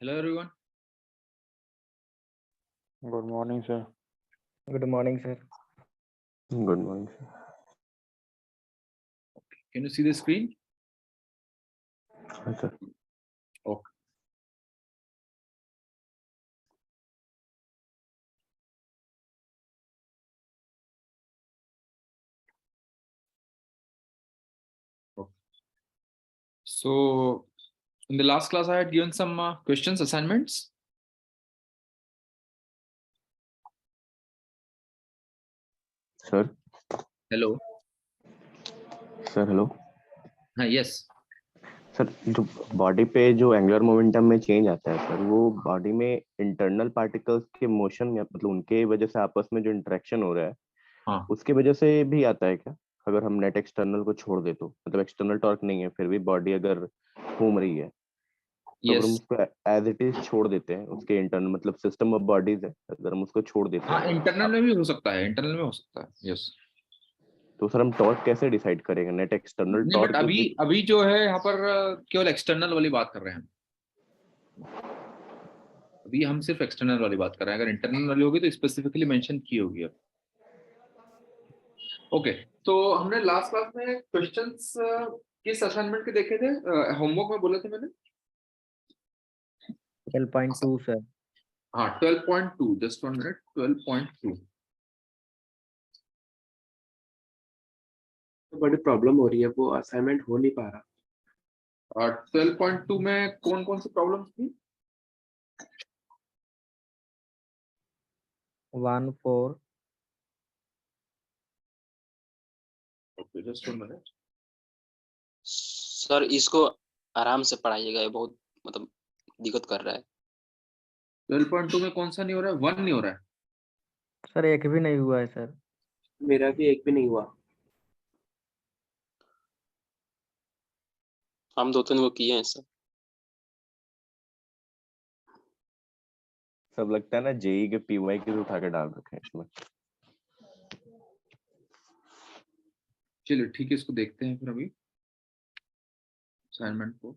Hello everyone. Good morning, sir. Good morning, sir. Good morning, sir. Can you see the screen? Yes, sir. Okay. So in the last class, I had given some questions, assignments. Sir. Hello. Sir, hello. Yes. Sir जो body पे जो angular momentum में change आता है sir, वो body में internal particles के motion या मतलब उनके वजह से आपस में जो इंटरेक्शन हो रहा है, हाँ. उसकी वजह से भी आता है क्या? अगर हम नेट एक्सटर्नल को छोड़ दे तो मतलब एक्सटर्नल टॉर्क नहीं है, फिर भी बॉडी अगर घूम रही है तो अगर हम Yes. उसको एज इट इज छोड़ देते हैं, उसके इंटरनल मतलब सिस्टम ऑफ बॉडीज है, अगर हम उसको छोड़ देते हाँ, हैं इंटरनल में भी हो सकता है. इंटरनल में हो सकता है. यस. तो सर हम टॉर्क कैसे डिसाइड करेंगे? नेट एक्सटर्नल नहीं, बट टॉर्क अभी जो है यहाँ पर केवल एक्सटर्नल वाली बात कर रहे हैं. अभी हम सिर्फ एक्सटर्नल वाली बात कर रहे हैं. अगर इंटरनल वाली होगी तो स्पेसिफिकली मेंशन की होगी. अब ओके. तो हमने लास्ट क्लास में क्वेश्चंस किस असाइनमेंट के देखे थे? होमवर्क में बोले थे मैंने. 12.2, sir. हाँ, 12.2. Just 1 minute. 12.2. बड़ी प्रॉब्लम हो रही है, वो असाइनमेंट हो नहीं पा रहा। और 12.2 में कौन कौन सी प्रॉब्लम्स थी? 1, 4. Okay, just 1 minute. सर इसको आराम से पढ़ाइएगा, ये बहुत मतलब दिक्कत कर रहा है। 12.2 में कौन सा नहीं हो रहा है? 1 नहीं हो रहा है. सर एक भी नहीं हुआ है, सर. मेरा भी एक भी नहीं हुआ। हम 2-3 वो किए हैं सर। सब लगता है ना जेई के पीवाई के उठा के डाल रखे हैं इसमें। चलिए ठीक है, इसको देखते हैं फिर अभी असाइनमेंट को.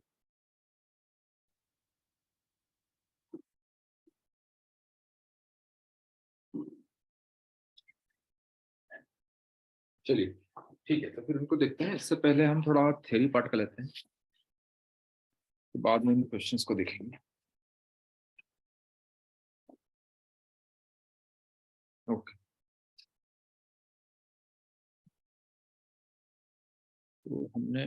चलिए ठीक है, तो फिर उनको देखते हैं. इससे पहले हम थोड़ा थ्योरी पार्ट कर लेते हैं, तो बाद में इन क्वेश्चंस को देखेंगे. ओके. तो हमने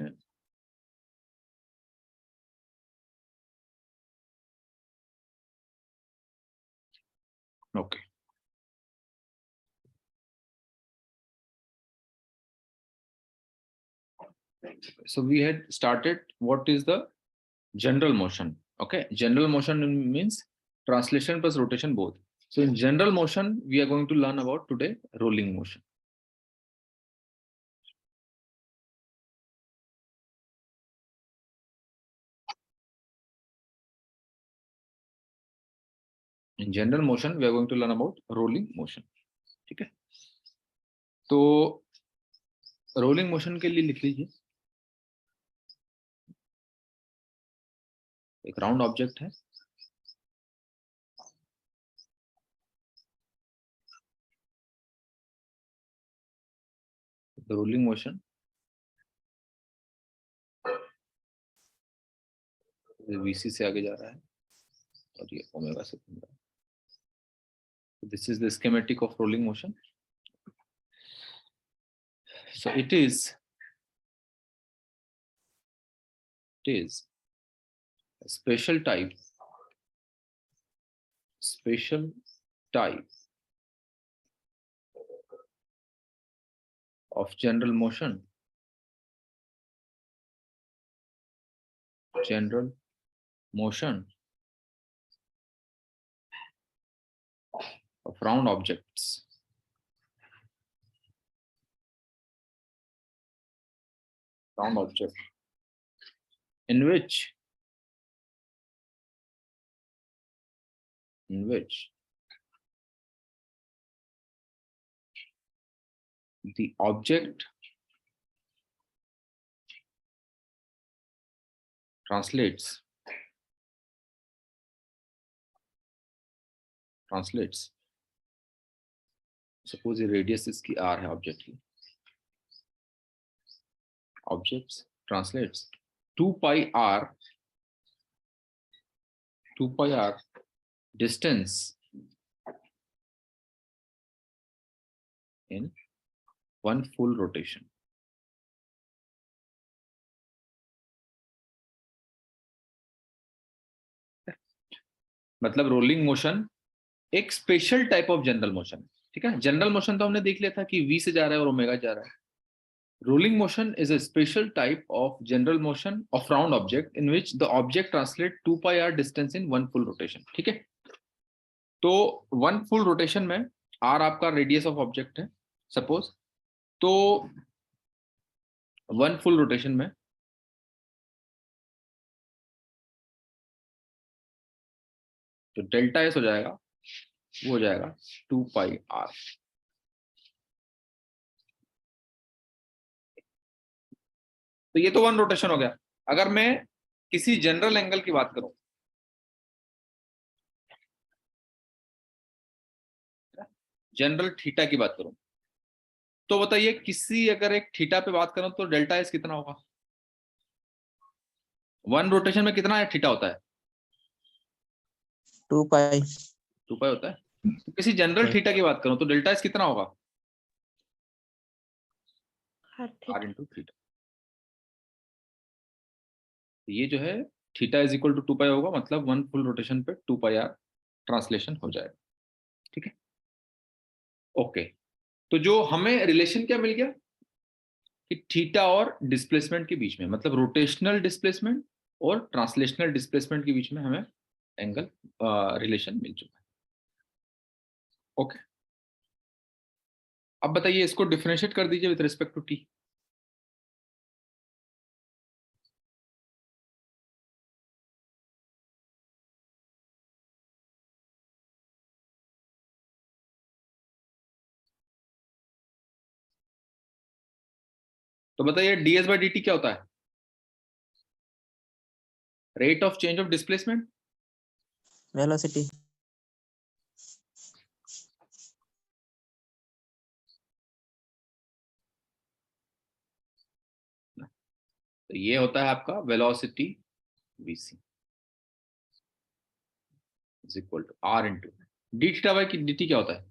okay. So we had started what is the general motion. Okay, general motion means translation plus rotation both. So in general motion we are going to learn about today rolling motion. In general motion we are going to learn about rolling motion. ठीक है, तो rolling motion के लिए लिख लीजिए. एक round object है, rolling motion VC से आगे जा रहा है और ये ओमेगा से घूम रहा है. This is the schematic of rolling motion. So it is a special type of general motion of round objects. Round object in which the object translates translates, suppose ये रेडियस इसकी r है object की, objects translates 2 pi r distance in one full rotation. मतलब rolling motion एक special type of general motion, ठीक है। General motion तो हमने देख लिया था कि v से जा रहा है और ओमेगा जा रहा है। Rolling motion is a special type of general motion of round object in which the object translate 2 pi r distance in one full rotation, ठीक है। तो वन फुल रोटेशन में r आपका रेडियस ऑफ ऑब्जेक्ट है suppose, तो one full rotation में जो delta S हो जाएगा वो हो जाएगा 2 pi r। तो ये तो वन रोटेशन हो गया। अगर मैं किसी जनरल एंगल की बात करूं, जनरल थीटा की बात करूं, तो बताइए किसी अगर एक थीटा पे बात करूं तो डेल्टा एस कितना होगा? वन रोटेशन में कितना है थीटा होता है? 2 पाई 2 पाई होता है। तो किसी जनरल थीटा की बात करूं तो डेल्टा एस कितना होगा? r into theta. ये जो है थीटा इज इक्वल टू 2 पाई होगा, मतलब वन फुल रोटेशन पे 2 पाई r ट्रांसलेशन हो जाएगा, ठीक है। ओके, तो जो हमें रिलेशन क्या मिल गया कि थीटा और डिस्प्लेसमेंट के बीच में, मतलब रोटेशनल डिस्प्लेसमेंट और ट्रांसलेशनल डिस्प्लेसमेंट के बीच में हमें एंगल रिलेशन मिल चुका है। ओके, अब बताइए इसको डिफरेंशिएट कर दीजिए विद रिस्पेक्ट टू टी। तो बताइए ds बाई dt क्या होता है? Rate of change of displacement. Velocity तो ये होता है आपका velocity vc is equal to r into d theta by dt क्या होता है?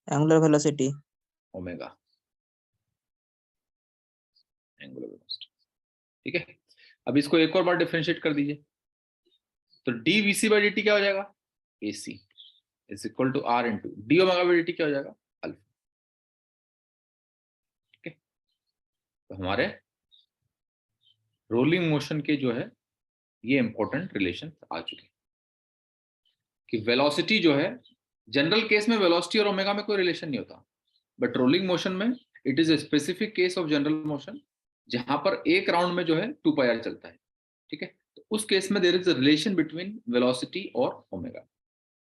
Angular velocity omega angular velocity, ठीक है। अब इसको एक और बार डिफरेंशिएट कर दीजिए, तो डी वीसी बाई dt क्या हो जाएगा? ac is equal to r into d omega by dt क्या हो जाएगा? अल्फा, ठीक है। तो हमारे रोलिंग मोशन के जो है ये इंपॉर्टेंट रिलेशन आ चुके हैं कि वेलोसिटी जो है, जनरल केस में वेलोसिटी और ओमेगा में कोई रिलेशन नहीं होता, बट रोलिंग मोशन में it is a specific case of general motion जहां पर एक राउंड में जो है 2 पाई r चलता है, ठीक है। तो उस केस में there is a relation between velocity और ओमेगा,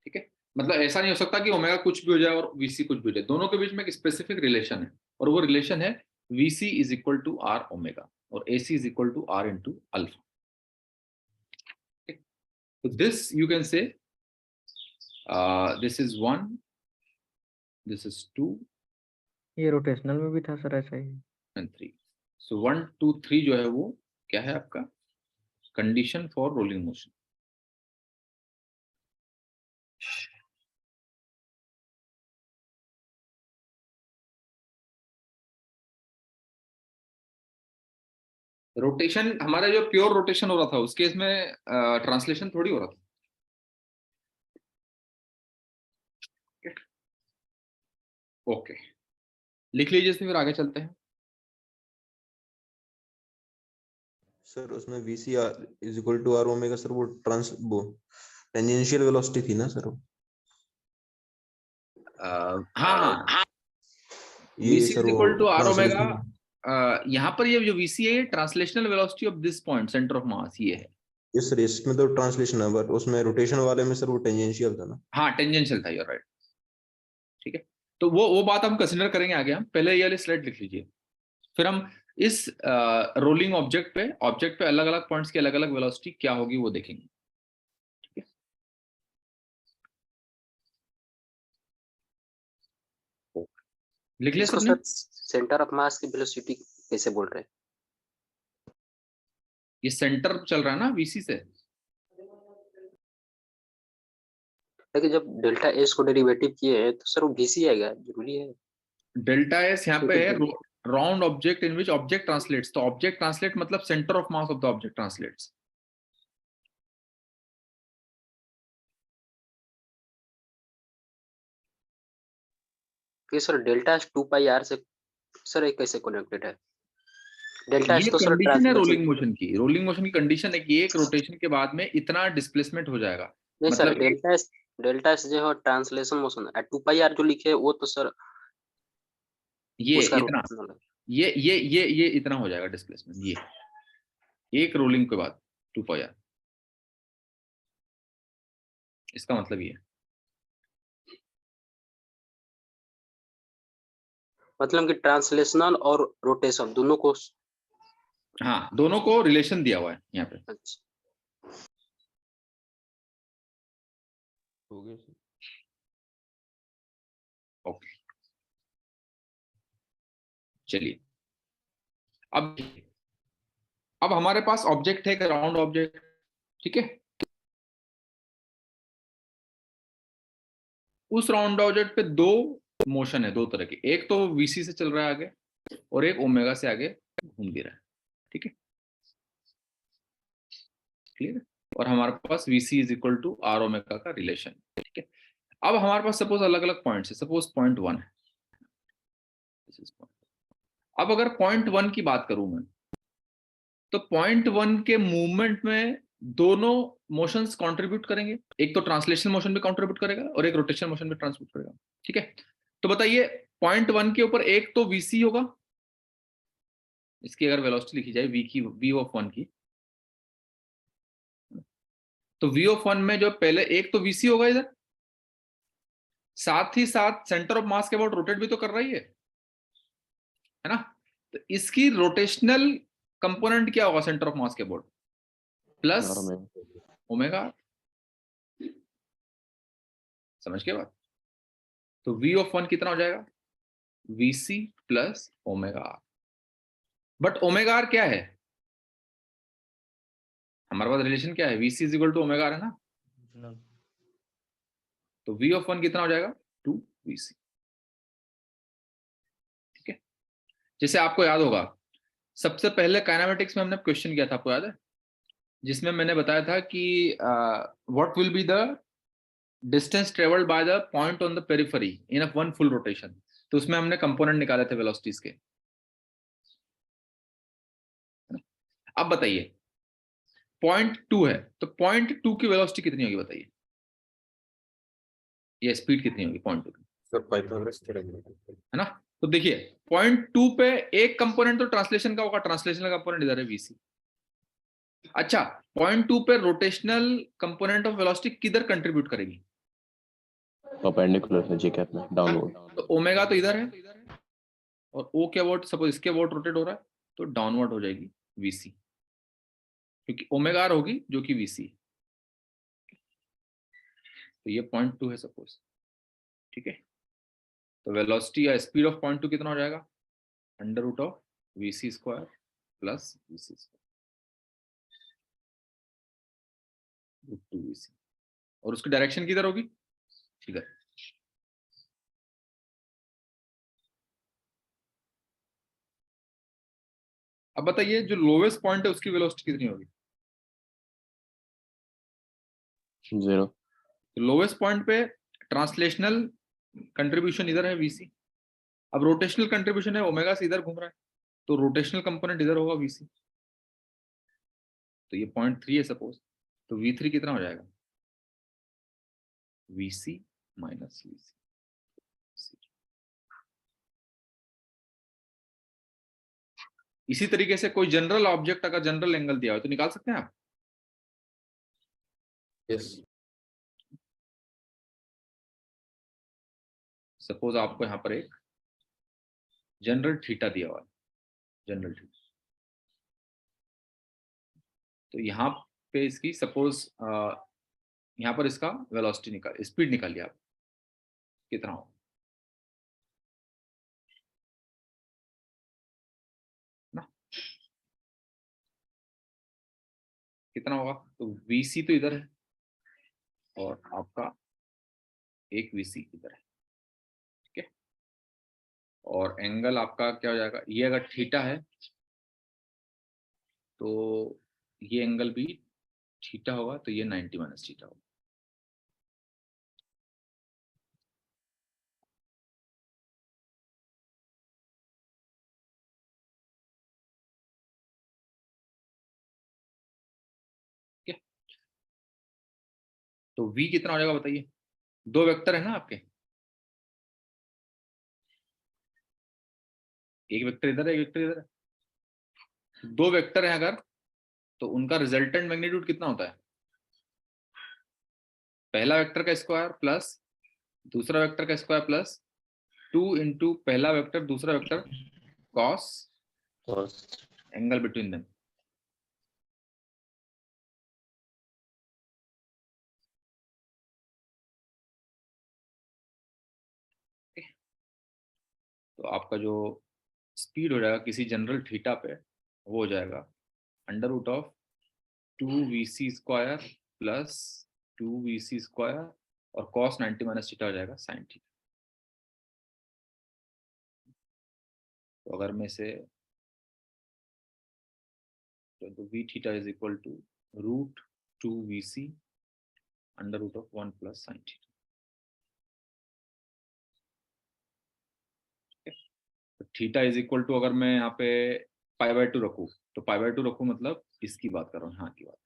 ठीक है। मतलब ऐसा नहीं हो सकता कि ओमेगा कुछ भी हो जाए और वीसी कुछ भी हो जाए, दोनों के बीच में एक स्पेसिफिक रिलेशन है और वो रिलेशन है VC is equal to r omega और ac is equal to r into alpha. So this you can say this is 1, this is 2 ये रोटेशनल में भी था सर ऐसा ही। and 3. So 1 2 3 जो है वो क्या है आपका condition for rolling motion. Rotation हमारा जो प्योर रोटेशन हो रहा था उस केस में ट्रांसलेशन थोड़ी हो रहा था। ओके, लिख लीजिए इसमें, फिर आगे चलते हैं। सर उसमें VC is equal to R omega, sir वो टेंजेंशियल वेलोसिटी थी ना सर? हाँ, ये VC सर is वो equal to R translation- omega. यहाँ पर ये जो VC है ये translational velocity of this point centre of mass ये है। यस सर, इसमें तो ट्रांसलेशन है, बट उसमें रोटेशन वाले में सर वो टेंजेंशियल था ना? हाँ टेंजेंशियल था, यूर राइट, ठीक है। तो वो बात हम कंसीडर करेंगे आगे। हम पहले ये वाली स्लाइड लिख लीजिए, फिर हम इस रोलिंग ऑब्जेक्ट पे अलग अलग पॉइंट्स की अलग अलग वेलोसिटी क्या होगी वो देखेंगे, ठीक है। लिख लिया इसको सबने? सर सेंटर ऑफ मास की वेलोसिटी कैसे बोल रहे हैं? ये सेंटर चल रहा है ना वीसी से। लेकिन जब डेल्टा एस को डेरिवेटिव किए हैं तो सर वो VC आएगा, जरूरी है। डेल्टा एस यहाँ पे है round object in which object translates, तो ऑब्जेक्ट ट्रांसलेट मतलब centre of mass of the object translates. ये सर डेल्टा 2πr से सर ये कैसे कनेक्टेड है? डेल्टा ये एस तो सर कंडीशन है ट्रांसलेशन। रोलिंग मोशन की। रोलिंग मोशन की कंडीशन है कि एक रोटेशन के बाद में इतना डिस्प्लेसमेंट हो जाएगा। नहीं सर, मतलब डेल्टा एस जो है ट्रांसलेशन मोशन है, 2πr जो लिखे है वो तो सर ये उसका इतना, रोटेशनल है। ये इतना हो जाएगा डिस्प्लेसमेंट, ये एक रोलिंग के बाद 2πr, इसका मतलब ये। मतलब कि ट्रांसलेशनल और रोटेशन दोनों को। हाँ, दोनों को रिलेशन दिया हुआ है यहाँ पे। अच्छा, हो गया सर। ओके, चलिए अब हमारे पास ऑब्जेक्ट है, एक राउंड ऑब्जेक्ट, ठीक है। उस राउंड ऑब्जेक्ट पे दो मोशन है, दो तरह के, एक तो वीसी से चल रहा है आगे और एक ओमेगा से आगे घूम भी रहा है, ठीक है, क्लियर। और हमारे पास VC is equal to R omega का रिलेशन, ठीक है। अब हमारे पास सपोज अलग अलग पॉइंट्स है, सपोज पॉइंट 1 है, अब अगर पॉइंट 1 की बात करूं मैं, तो पॉइंट 1 के मूवमेंट में दोनों मोशंस कंट्रीब्यूट करेंगे, एक तो ट्रांसलेशन मोशन भी कंट्रीब्यूट करेगा और एक रोटेशन मोशन भी ट्रांसब्यूट करेगा, ठीक है। तो बताइए पॉइंट 1 के ऊपर एक तो वीसी होगा, इसकी अगर वेलोसिटी लिखी जाए वी ऑफ 1 की, तो वी ऑफ 1 में जो पहले एक तो वीसी होगा इधर, साथ ही साथ सेंटर ऑफ मास के अबाउट रोटेट भी तो कर रही है ना। तो इसकी रोटेशनल कंपोनेंट क्या होगा सेंटर ऑफ मास के अबाउट, प्लस ओमेगा, समझ के बाद। तो वी ऑफ 1 कितना हो जाएगा, VC plus omega R. But omega R क्या है, हमारे पास रिलेशन क्या है, VC is equal to omega R है ना। तो वी ऑफ 1 कितना हो जाएगा, 2VC, ठीक है। जैसे आपको याद होगा सबसे पहले काइनेमेटिक्स में हमने क्वेश्चन किया था, आपको याद है, जिसमें मैंने बताया था कि what will be the distance travelled by the point on the periphery in a one full rotation. तो उसमें हमने कंपोनेंट निकाले थे वेलोसिटीज के। अब बताइए पॉइंट 2 है, तो पॉइंट 2 की वेलोसिटी कितनी होगी बताइए, ये स्पीड कितनी होगी पॉइंट 2 की, सर पाइथागोरस थ्योरम है ना। तो देखिए पॉइंट 2 पे एक कंपोनेंट तो ट्रांसलेशन का होगा, ट्रांसलेशनल कंपोनेंट इधर है वीसी। अच्छा, पॉइंट 2 पे रोटेशनल कंपोनेंट ऑफ वेलोसिटी किधर कंट्रीब्यूट करेगी, परपेंडिकुलर है जी कैप में, डाउनवर्ड। तो ओमेगा तो इधर है और ओ के अबाउट सपोज इसके अबाउट रोटेट हो रहा है, तो डाउनवर्ड हो जाएगी वीसी, क्योंकि ओमेगा आर होगी जो कि वीसी। तो ये पॉइंट 2 है सपोज, ठीक है। तो वेलोसिटी या स्पीड ऑफ पॉइंट 2 कितना हो जाएगा, under root of VC square plus VC square root 2VC, और उसकी डायरेक्शन किधर होगी, इधर। अब बताइए जो लोवेस्ट पॉइंट है उसकी वेलोसिटी कितनी होगी, 0। तो लोवेस्ट पॉइंट पे ट्रांसलेशनल कंट्रीब्यूशन इधर है वीसी, अब रोटेशनल कंट्रीब्यूशन है ओमेगा से इधर घूम रहा है, तो रोटेशनल कंपोनेंट इधर होगा वीसी। तो ये पॉइंट 3 है सपोज, तो V3 कितना हो जाएगा, वीसी माइनस वीसी। इसी तरीके से कोई जनरल ऑब्जेक्ट अगर जनरल एंगल दिया हो तो निकाल सकते हैं आप। यस सपोज आपको यहाँ पर एक जनरल थीटा दिया हुआ है, जनरल थीटा, तो यहाँ पे इसकी सपोज यहाँ पर इसका वेलोसिटी निकाल, स्पीड निकालिए आप, कितना हो, कितना होगा? तो VC तो इधर है और आपका एक VC इधर है, ठीक है। और एंगल आपका क्या हो जाएगा? ये अगर थीटा है तो ये एंगल भी थीटा होगा, तो ये 90 माइनस थीटा होगा। ठीक है, तो V कितना हो जाएगा बताइए? दो वेक्टर है ना आपके, एक वेक्टर इधर है, एक वेक्टर इधर है। दो वेक्टर है अगर, तो उनका रिजल्टेंट मैग्नीट्यूड कितना होता है? पहला वेक्टर का स्क्वायर प्लस दूसरा वेक्टर का स्क्वायर प्लस 2 इंटू पहला वेक्टर दूसरा vector cos angle between them. तो आपका जो स्पीड हो जाएगा किसी जनरल थीटा पे, वो हो जाएगा under root of 2VC square plus 2VC square और कॉस 90 माइनस थीटा हो जाएगा साइन थीटा। तो अगर मैं से तो V theta is equal to root 2VC under root of 1 plus sine theta. तो थीटा इज इक्वल टू, अगर मैं यहाँ पे π/2 रखूँ, तो π/2 रखूँ मतलब इसकी बात कर रहा हूँ, यहाँ की बात।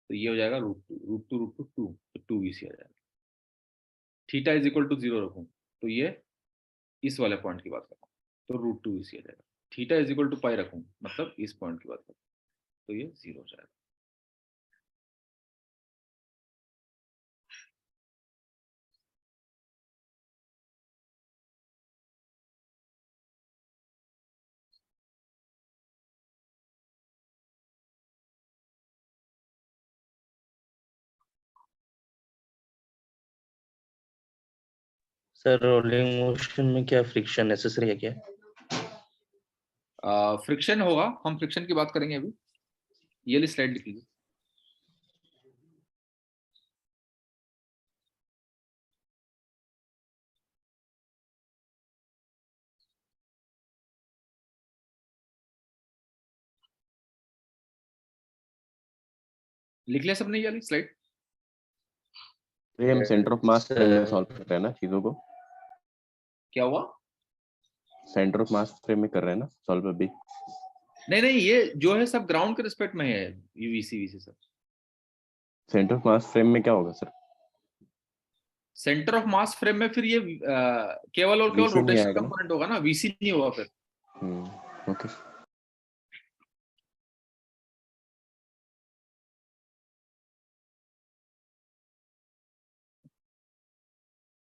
तो ये हो जाएगा रूट टू 2, तो 2VC आ जाएगा। थीटा इज इक्वल टू 0 रखूँ तो ये इस वाले पॉइंट की बात कर रहा हूँ, तो रूट 2VC आ जाएगा। थीटा इज इक्वल टू पाई रखूँ मतलब इस पॉइंट की बात कर रहा हूँ, तो ये 0 हो जाएगा। सर रोलिंग मोशन में क्या फ्रिक्शन नेसेसरी है क्या? फ्रिक्शन होगा, हम फ्रिक्शन की बात करेंगे अभी। ये वाली स्लाइड लिख लीजिए। लिख लिया सबने ये वाली स्लाइड? ये हम सेंटर ऑफ मास फ्रेम में सर सॉल्व कर रहे हैं ना चीजों को, क्या हुआ? सेंटर ऑफ मास फ्रेम में कर रहे हैं ना सॉल्व अभी। नहीं नहीं, ये जो है सब ग्राउंड के रिस्पेक्ट में है, यूवीसी सब। सेंटर ऑफ मास फ्रेम में क्या होगा sir? Centre of mass frame में फिर ये केवल और केवल VC नहीं रोटेशनल आएगा ना? कंपोनेंट होगा ना, वीसी नहीं होगा फिर। ओके।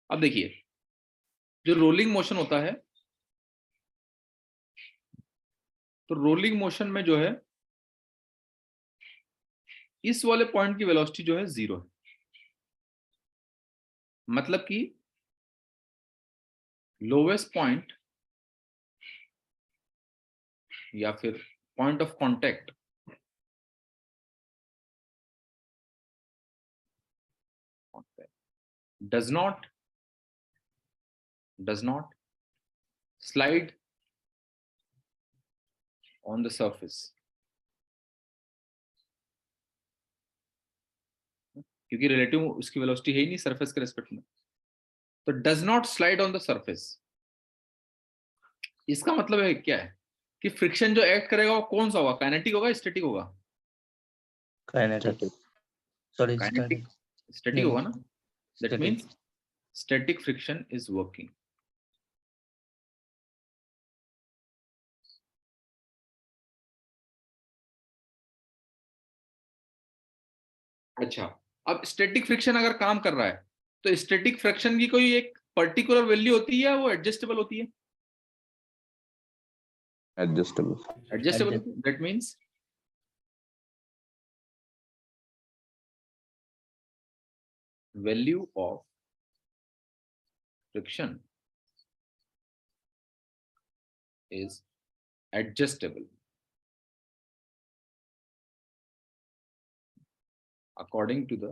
अब देखिए, जो रोलिंग मोशन होता है, तो रोलिंग मोशन में जो है इस वाले पॉइंट की वेलोसिटी जो है 0 है। मतलब कि लोवेस्ट पॉइंट या फिर point of contact does not slide on the surface, क्योंकि रिलेटिव उसकी वेलोसिटी है ही नहीं सरफेस के रेस्पेक्ट में। तो does not slide on the surface, इसका मतलब है क्या है कि फ्रिक्शन जो एक्ट करेगा वो कौन सा होगा? काइनेटिक होगा, स्टैटिक होगा? काइनेटिक, सॉरी काइनेटिक, स्टैटिक होगा ना। That means static friction is working. अच्छा, अब स्टैटिक फ्रिक्शन अगर काम कर रहा है तो स्टैटिक फ्रिक्शन की कोई एक पर्टिकुलर वैल्यू होती है, वो एडजस्टेबल होती है? Adjustable that means value of friction is adjustable. according to the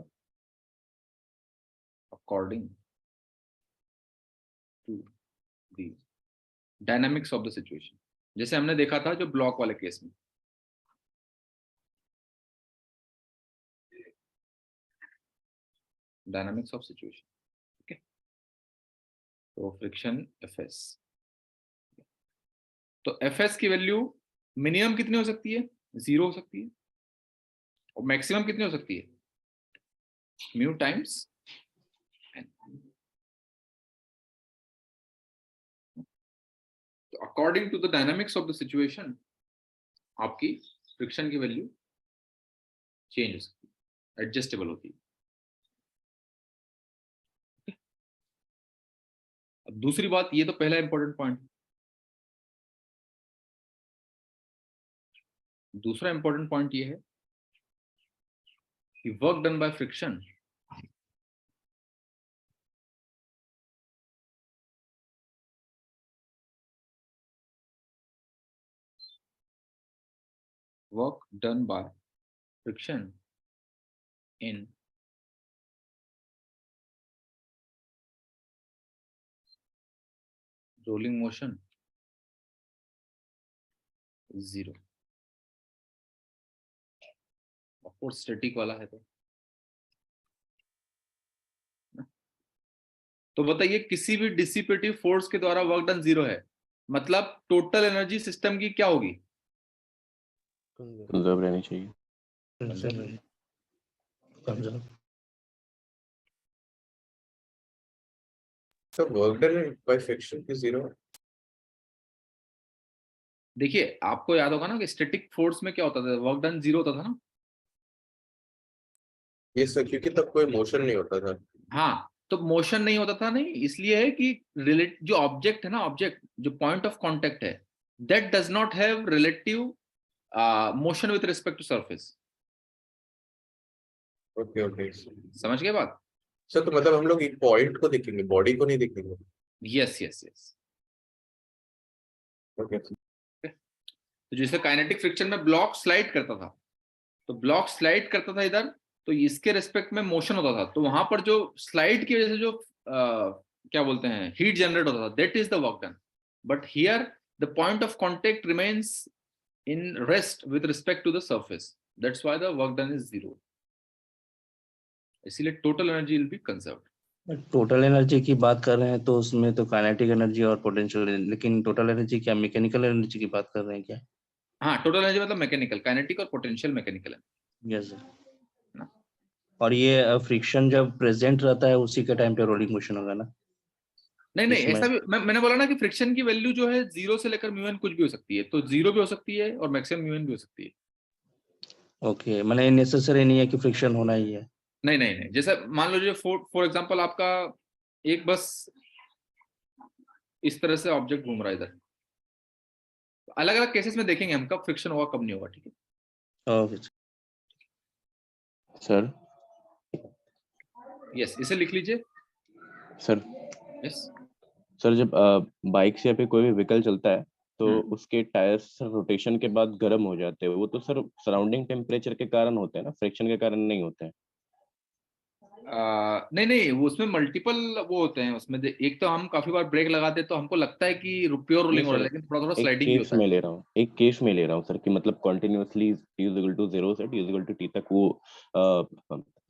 dynamics of the situation, जैसे हमने देखा था जो ब्लॉक वाले केस में, dynamics of situation. Okay, तो फ्रिक्शन Fs, तो Fs की वैल्यू मिनिमम कितनी हो सकती है? 0 हो सकती है, और मैक्सिमम कितनी हो सकती है? Mu times n. तो according to the dynamics of the situation आपकी फ्रिक्शन की वैल्यू चेंज हो सकती है, एडजस्टेबल होती है. अब दूसरी बात, ये तो पहला इंपॉर्टेंट पॉइंट. दूसरा इंपॉर्टेंट पॉइंट ये है कि work done by friction in rolling motion 0. Of course static वाला है तो बताइए, किसी भी डिसिपेटिव फोर्स के द्वारा वर्क डन 0 है, मतलब टोटल एनर्जी सिस्टम की क्या होगी? कंजर्व रहनी चाहिए. So work done by friction is 0. देखिए, आपको याद होगा ना कि स्टैटिक फोर्स में क्या होता था, वर्क डन 0 होता था ना. ये सर क्योंकि तब कोई मोशन नहीं होता था. हाँ, तो मोशन नहीं होता था, नहीं इसलिए है कि रिलेट जो ऑब्जेक्ट है ना, ऑब्जेक्ट जो पॉइंट ऑफ कांटेक्ट है, that does not have relative motion with respect to surface. Okay okay समझ गए बात? सर, तो मतलब हम लोग एक पॉइंट को देखेंगे, बॉडी को नहीं देखेंगे. Yes yes yes. ओके. तो जैसे काइनेटिक फ्रिक्शन में ब्लॉक स्लाइड करता था, तो ब्लॉक स्लाइड करता था इधर, तो इसके रिस्पेक्ट में मोशन होता था, तो वहां पर जो स्लाइड की वजह से जो क्या बोलते हैं हीट जनरेट होता था, that is the work done. But here the point of contact remains in rest with respect to the surface, that's why the work done is 0. इसलिए total energy will be conserved. Total energy की बात कर रहे हैं तो उसमें तो kinetic energy और पोटेंशियल, लेकिन टोटल एनर्जी क्या मैकेनिकल एनर्जी की बात कर रहे हैं क्या? हाँ, टोटल एनर्जी मतलब मैकेनिकल, काइनेटिक और पोटेंशियल मैकेनिकल है. Yes sir. और ये फ्रिक्शन जब प्रेजेंट रहता है उसी के टाइम पे रोलिंग मोशन होगा ना? नहीं नहीं, इसमें- ऐसा भी मैंने बोला ना कि फ्रिक्शन की वैल्यू जो है 0 से लेकर म्यू एन कुछ भी हो सकती है, तो 0 भी हो सकती है और मैक्सिमम म्यू एन भी हो सकती है. ओके, मैंने नेसेसरी नहीं है कि फ्रिक्शन होना ही है. नहीं नहीं नहीं, जैसे मान लो जो फॉर एग्जांपल आपका एक बस इस तरह से ऑब्जेक्ट घूम रहा है इधर, अलग अलग केसेस में देखेंगे हम कब फ्रिक्शन होगा कब नहीं होगा. ठीक है ओके सर. यस, इसे लिख लीजिए. सर यस, सर जब बाइक से या फिर कोई भी व्हीकल चलता है तो उसके टायर्स रोटेशन के बाद गर्म हो जाते हैं, वो तो सर सराउंडिंग टेम्परेचर के कारण होते हैं ना, फ्रिक्शन के कारण नहीं होते हैं. नहीं नहीं, वो उसमें मल्टीपल वो होते हैं उसमें. एक तो हम काफी बार ब्रेक लगाते हैं तो हमको लगता है कि प्योर रोलिंग हो रहा है, लेकिन थोड़ा थोड़ा स्लाइडिंग भी होता है. एक केस में ले रहा हूँ सर कि मतलब कंटिन्यूअसली t=0 से t=t तक वो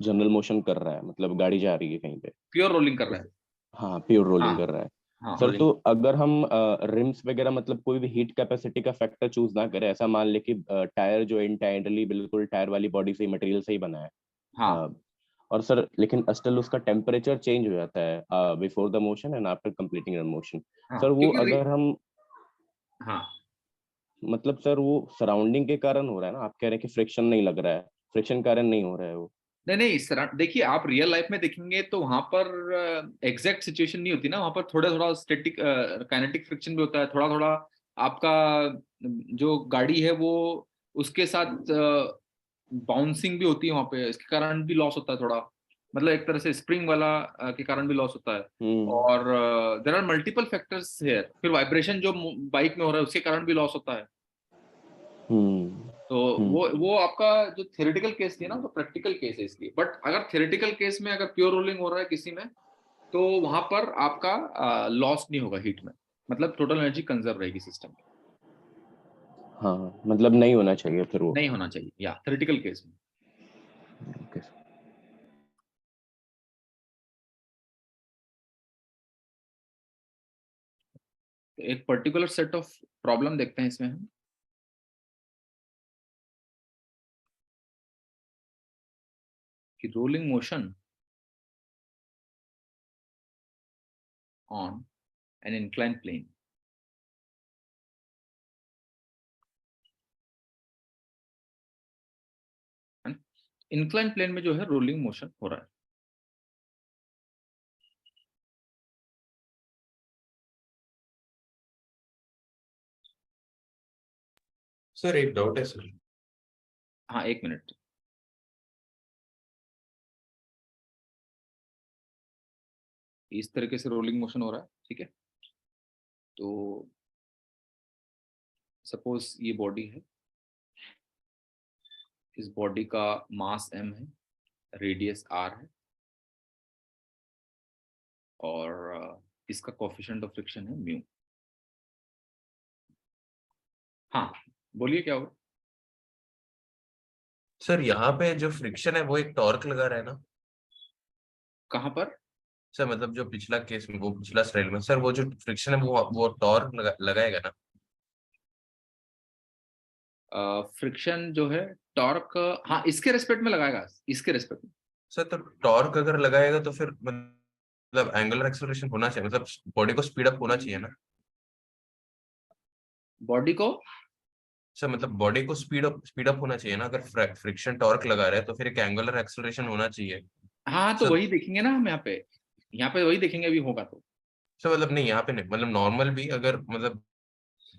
जनरल मोशन कर रहा है, मतलब गाड़ी जा रही है कहीं पे, प्योर रोलिंग कर रहा है. हाँ प्योर रोलिंग हाँ, कर रहा है. हाँ, सर rolling. तो अगर हम रिम्स वगैरह मतलब कोई भी हीट कैपेसिटी का फैक्टर चूज ना करें, ऐसा मान ले कि टायर जो इंटायरली बिल्कुल टायर वाली बॉडी से मटेरियल से ही बना है, हाँ, और सर लेकिन स्टिल उसका टेम्परेचर चेंज हो जाता है before the motion and after completing the motion. हाँ, सर वो क्योंकि अगर हम हाँ, मतलब सर वो सराउंडिंग के कारण हो रहा है ना, आप कह रहे हैं कि फ्रिक्शन नहीं लग रहा है, फ्रिक्शन कारण नहीं हो रहा है वो. नहीं नहीं, देखिए आप रियल लाइफ में देखेंगे तो वहां पर एग्जैक्ट सिचुएशन नहीं होती ना, वहां पर थोड़ा थोड़ा स्टैटिक काइनेटिक फ्रिक्शन भी होता है, थोड़ा थोड़ा आपका जो गाड़ी है वो उसके साथ बाउंसिंग भी होती है वहां पे, इसके कारण भी लॉस होता है थोड़ा, मतलब एक तरह से स्प्रिंग वाला के कारण भी लॉस होता है. और there are multiple factors here. फिर वाइब्रेशन जो बाइक में हो रहा है उसके कारण भी लॉस होता है. तो वो आपका जो थ्योरेटिकल केस थी ना, तो प्रैक्टिकल केस है इसलिए। बट अगर थ्योरेटिकल केस में अगर प्योर रोलिंग हो रहा है किसी में, तो वहां पर आपका लॉस नहीं होगा हीट में, मतलब टोटल एनर्जी कंजर्व रहेगी सिस्टम में। हाँ, मतलब नहीं होना चाहिए फिर वो। नहीं होना चाहिए या थ्योरेटिकल केस में। ओके। तो एक पर्टिकुलर सेट ऑफ प्रॉब्लम देखते हैं इसमें हम। कि rolling motion on an incline plane, incline plane में जो है रोलिंग मोशन हो रहा है। सर एक डाउट है सर। हाँ, एक मिनट। इस तरीके से रोलिंग मोशन हो रहा है, ठीक है। तो सपोज ये बॉडी है, इस बॉडी का मास m है, रेडियस r है, और इसका कोफिशिएंट ऑफ फ्रिक्शन है म्यू। हाँ, बोलिए क्या होगा। सर यहाँ पे जो फ्रिक्शन है वो एक टॉर्क लगा रहा है ना कहाँ पर? सर, मतलब जो पिछला केस में, वो पिछला स्लाइड में सर, वो जो फ्रिक्शन है वो टॉर्क लगाएगा ना। फ्रिक्शन जो है टॉर्क, हाँ इसके रेस्पेक्ट में लगाएगा, इसके रेस्पेक्ट में। सर तो टॉर्क अगर लगाएगा तो फिर मतलब एंगुलर एक्सेलरेशन होना चाहिए, मतलब बॉडी को स्पीड अप होना चाहिए ना बॉडी को, सर, मतलब बॉडी को स्पीड अप होना चाहिए ना। अगर फ्रिक्शन टॉर्क लगा रहा है तो फिर एक एंगुलर एक्सेलरेशन होना चाहिए। हाँ तो सर वही देखेंगे ना हम यहाँ पे वही देखेंगे अभी होगा तो। सर मतलब नहीं, यहाँ पे नहीं, मतलब नॉर्मल भी अगर मतलब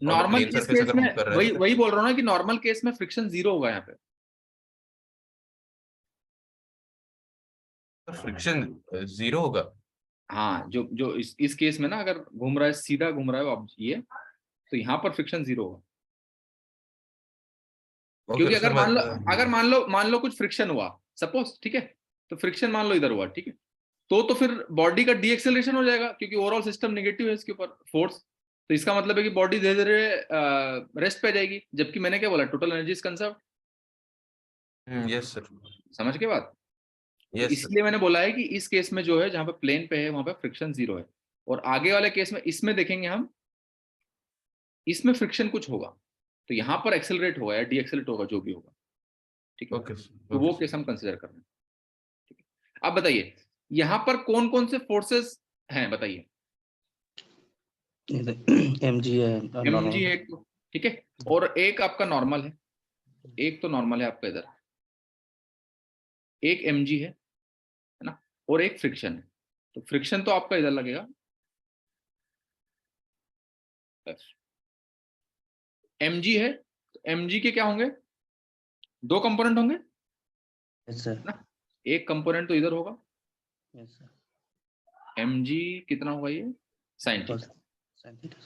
ऑन नॉर्मल प्लेन इस सरफेस केस अगर में मूव कर रहा है वही तो वही बोल रहा हूँ ना कि नॉर्मल केस में फ्रिक्शन जीरो होगा यहाँ पे। फिर फ्रिक्शन जीरो होगा। हाँ, जो जो इस केस में ना, अगर घूम रहा है, सीधा घूम रहा है अब ये, तो यहाँ पर फ्रिक्शन जीरो होगा। ओके क्योंकि सर अगर मान लो कुछ फ्रिक्शन हुआ, सपोज, ठीक है, तो फ्रिक्शन मान लो इधर हुआ, ठीक है, तो फिर बॉडी का डी एक्सेलरेशन हो जाएगा, क्योंकि ओवरऑल सिस्टम नेगेटिव है इसके ऊपर फोर्स। तो इसका मतलब है कि बॉडी धीरे धीरे रेस्ट पे जाएगी, जबकि मैंने क्या बोला, total energy is conserve. Yes sir, समझ के बात? तो यस सर। इसलिए मैंने बोला है कि इस केस में जो है, जहां पे प्लेन पे है वहां पे फ्रिक्शन जीरो है, और आगे वाले केस में इसमें देखेंगे हम, इसमें फ्रिक्शन कुछ होगा, तो यहाँ पर एक्सेलरेट होगा या डी एक्सेलरेट होगा, जो भी होगा, ठीक है। ओके तो वो केस हम कंसिडर कर रहे हैं, ठीक है। अब बताइए यहाँ पर कौन कौन से फोर्सेस हैं, बताइए। mg है mg नॉर्मल। एक तो, ठीक है, और एक आपका नॉर्मल है, एक तो नॉर्मल है आपका इधर, एक mg है ना, और एक फ्रिक्शन है। तो फ्रिक्शन तो आपका इधर लगेगा, mg है, तो mg के क्या होंगे, दो कंपोनेंट होंगे यस सर, ना, एक कंपोनेंट तो इधर होगा, यस सर, mg कितना होगा ये, sine cos theta sin theta।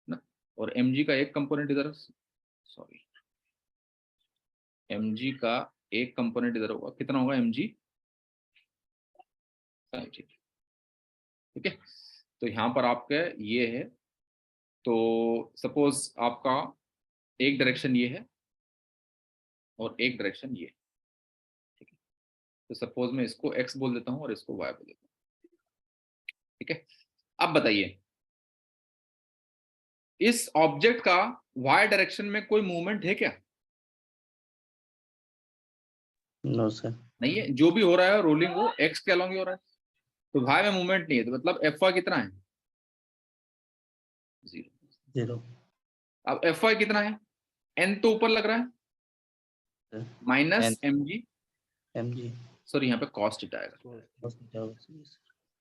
ना, और mg का एक कंपोनेंट इधर, सॉरी, mg का एक कंपोनेंट इधर होगा, कितना होगा mg साइन थीटा, ठीक है। तो यहाँ पर आपका ये है, तो सपोज आपका एक डायरेक्शन ये है और एक डायरेक्शन ये, ठीक है। तो सपोज मैं इसको x बोल देता हूँ और इसको y बोल देता हूँ, ठीक है। अब बताइए इस ऑब्जेक्ट का y डायरेक्शन में कोई मूवमेंट है क्या? नो सर, नहीं है, जो भी हो रहा है रोलिंग वो x के अलॉन्ग ही हो रहा है, तो y में मूवमेंट नहीं है, तो मतलब Fy कितना है, जीरो। जीरो अब Fy कितना है, n तो ऊपर लग रहा है, माइनस mg, mg सॉरी यहाँ पे कॉस थीटा आएगा, cos theta होगा सर, yes,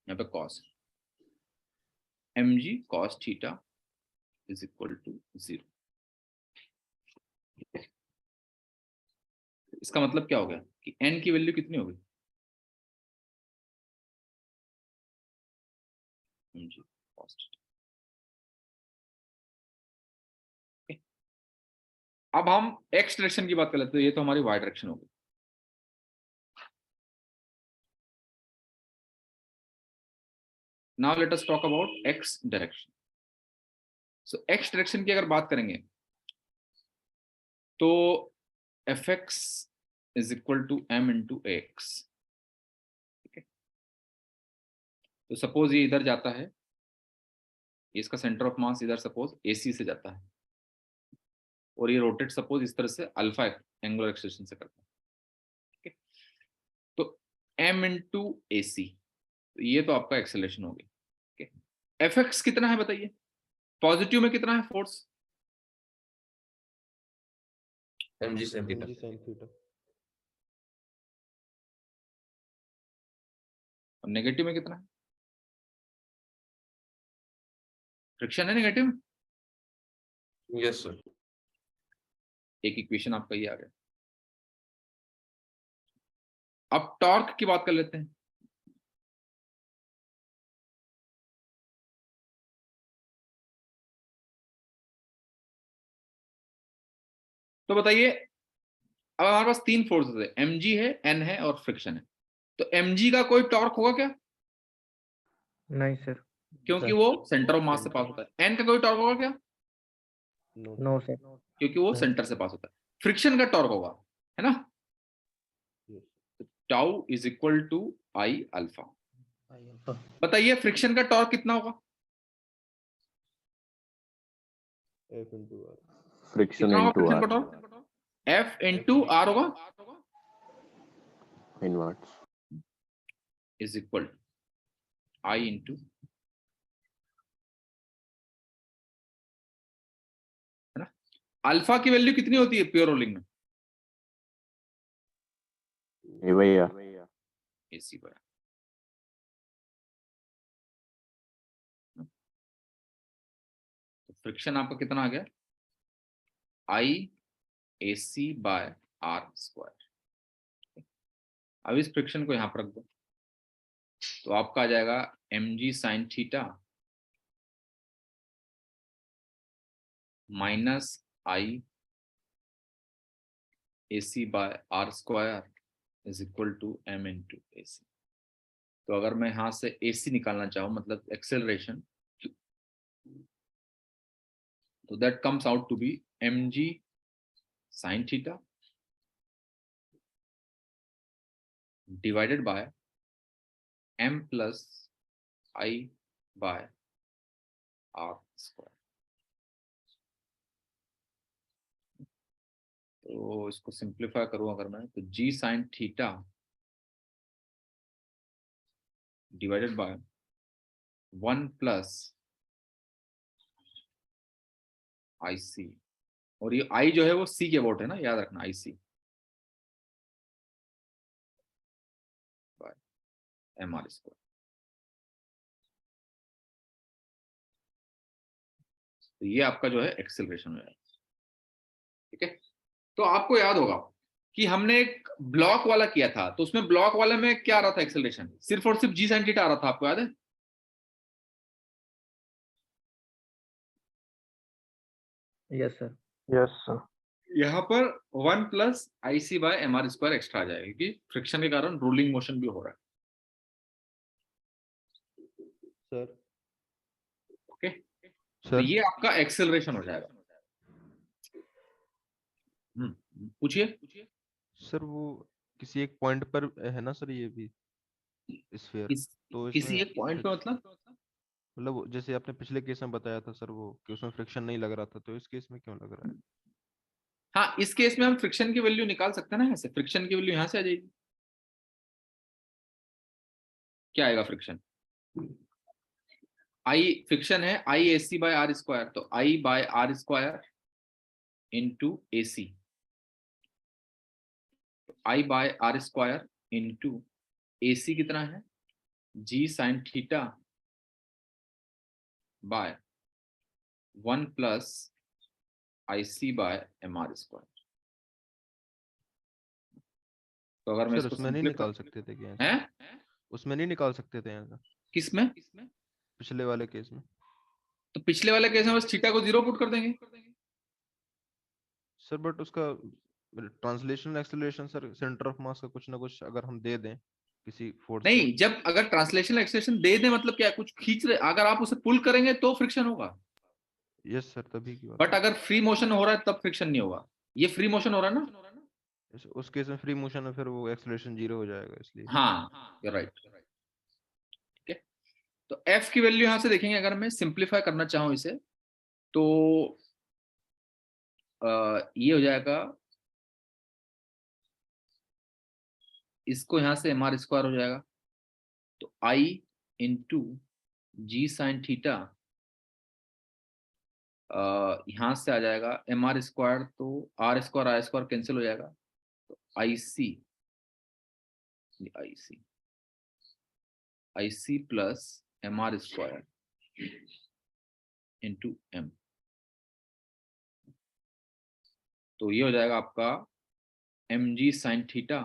यहाँ पे cos, mg cos theta is equal to zero. इसका मतलब क्या हो गया कि n की वैल्यू कितनी होगी, mg cos थीटा, अब हम एक्स डायरेक्शन की बात कर लेते हैं, ये तो हमारी वाई डायरेक्शन होगी। Now let us talk about X direction. So X direction की अगर बात करेंगे तो F X is equal to M into X. तो सपोज ये इधर जाता है, इसका सेंटर ऑफ मास इधर सपोज AC से जाता है, और ये रोटेट सपोज इस तरह से अल्फा एंगुलर एक्सेलरेशन से करता है। ठीक है, तो m इंटू AC, ये तो आपका एक्सेलरेशन हो गया। ठीक है, Fx कितना है बताइए, पॉजिटिव में कितना है force? mg sin theta। mg sin theta। और नेगेटिव में कितना है? फ्रिक्शन है नेगेटिव में। Yes sir. एक इक्वेशन आपका ये आ गया। अब टॉर्क की बात कर लेते हैं। तो बताइए, अब हमारे पास तीन फोर्सेस है, mg है, n है और फ्रिक्शन है। तो mg का कोई टॉर्क होगा क्या? नहीं सर। क्योंकि वो सेंटर ऑफ मास से पास होता है। n का कोई टॉर्क होगा क्या? No sir. क्योंकि वो सेंटर से पास होता है। फ्रिक्शन का टॉर्क होगा, है ना? Tau is equal to I alpha. बताइए फ्रिक्शन का टॉर्क कितना होगा? F into R। फ्रिक्शन कितना होगा इनटू फ्रिक्शन का R torque? F into R होगा, inverts. Is equal I into, है ना? अल्फा की वैल्यू कितनी होती है प्योर रोलिंग में? ये भैया AC बाय। तो फ्रिक्शन आपका कितना आ गया? आई AC बाय आर स्क्वायर। अब इस फ्रिक्शन को यहां पर रख दो, तो आपका आ जाएगा mg sine theta minus I AC by R square is equal to m into AC। तो अगर मैं यहां से AC निकालना चाहूं, मतलब एक्सेलरेशन, तो that comes out to be mg sine theta divided by m plus I by R square. तो इसको सिंप्लीफाई करूं अगर मैं, तो g sine theta divided by 1 plus IC, और ये I जो है वो C के अबाउट है ना, याद रखना, IC बाय MR स्क्वायर। तो ये आपका जो है एक्सेलरेशन हो जाएगा। ठीक है, तो आपको याद होगा कि हमने एक ब्लॉक वाला किया था, तो उसमें ब्लॉक वाले में क्या आ रहा था एक्सेलरेशन? सिर्फ और सिर्फ g sin थीटा आ रहा था, आपको याद है? Yes sir. Yes sir. यहाँ पर 1 plus IC bye MR square extra आ जाएगा, क्योंकि फ्रिक्शन के कारण रोलिंग मोशन भी हो रहा है। सर। ओके, तो सर। ये आपका एक्सेलरेशन हो जाएगा। पूछिए। सर वो किसी एक पॉइंट पर है ना सर, ये भी स्फीयर। तो किसी इसमें एक पॉइंट पे मतलब जैसे आपने पिछले केस में बताया था सर, वो कि उसमें फ्रिक्शन नहीं लग रहा था, तो इस केस में क्यों लग रहा है? हाँ, इस केस में हम फ्रिक्शन की वैल्यू निकाल सकते हैं ना, ऐसे फ्रिक्शन की वैल्यू यहां से आ जाएगी। क्या आएगा फ्रिक्शन? आई फ्रिक्शन है I AC by R square, तो I by R square into AC, I by R square into AC कितना है? g sine theta by 1 plus IC bye MR square. तो अगर मैं सर इसको उसमें नहीं सिंप्लीफाई निकाल सकते थे क्या? हैं, उसमें नहीं निकाल सकते थे यहाँ? किसमें? पिछले वाले केस में। तो पिछले वाले केस में बस थीटा को 0 पुट कर देंगे। सर बट उसका translation acceleration sir centre of mass का कुछ ना कुछ अगर हम दे दें किसी फोर्स से। नहीं, जब अगर ट्रांसलेशन एक्सेलरेशन दे दें मतलब क्या, कुछ खींच रहे, अगर आप उसे पुल करेंगे तो फ्रिक्शन होगा, यस सर तभी की बात बट अगर फ्री मोशन हो रहा है तब फ्रिक्शन नहीं होगा। ये फ्री मोशन हो रहा है ना। उस केस में फ्री मोशन में फिर वो एक्सेलरेशन 0 हो जाएगा इसलिए। हाँ, यू राइट। ठीक है, तो एफ की वैल्यू यहां से देखेंगे, अगर मैं सिंप्लीफाई करना चाहूं इसे तो ये हो जाएगा, इसको यहां से mr स्क्वायर हो जाएगा, तो I into G sine theta, यहां से आ जाएगा mr स्क्वायर, तो r square I square cancel हो जाएगा, तो I C plus mr square into m, तो ये हो जाएगा आपका mg sine theta,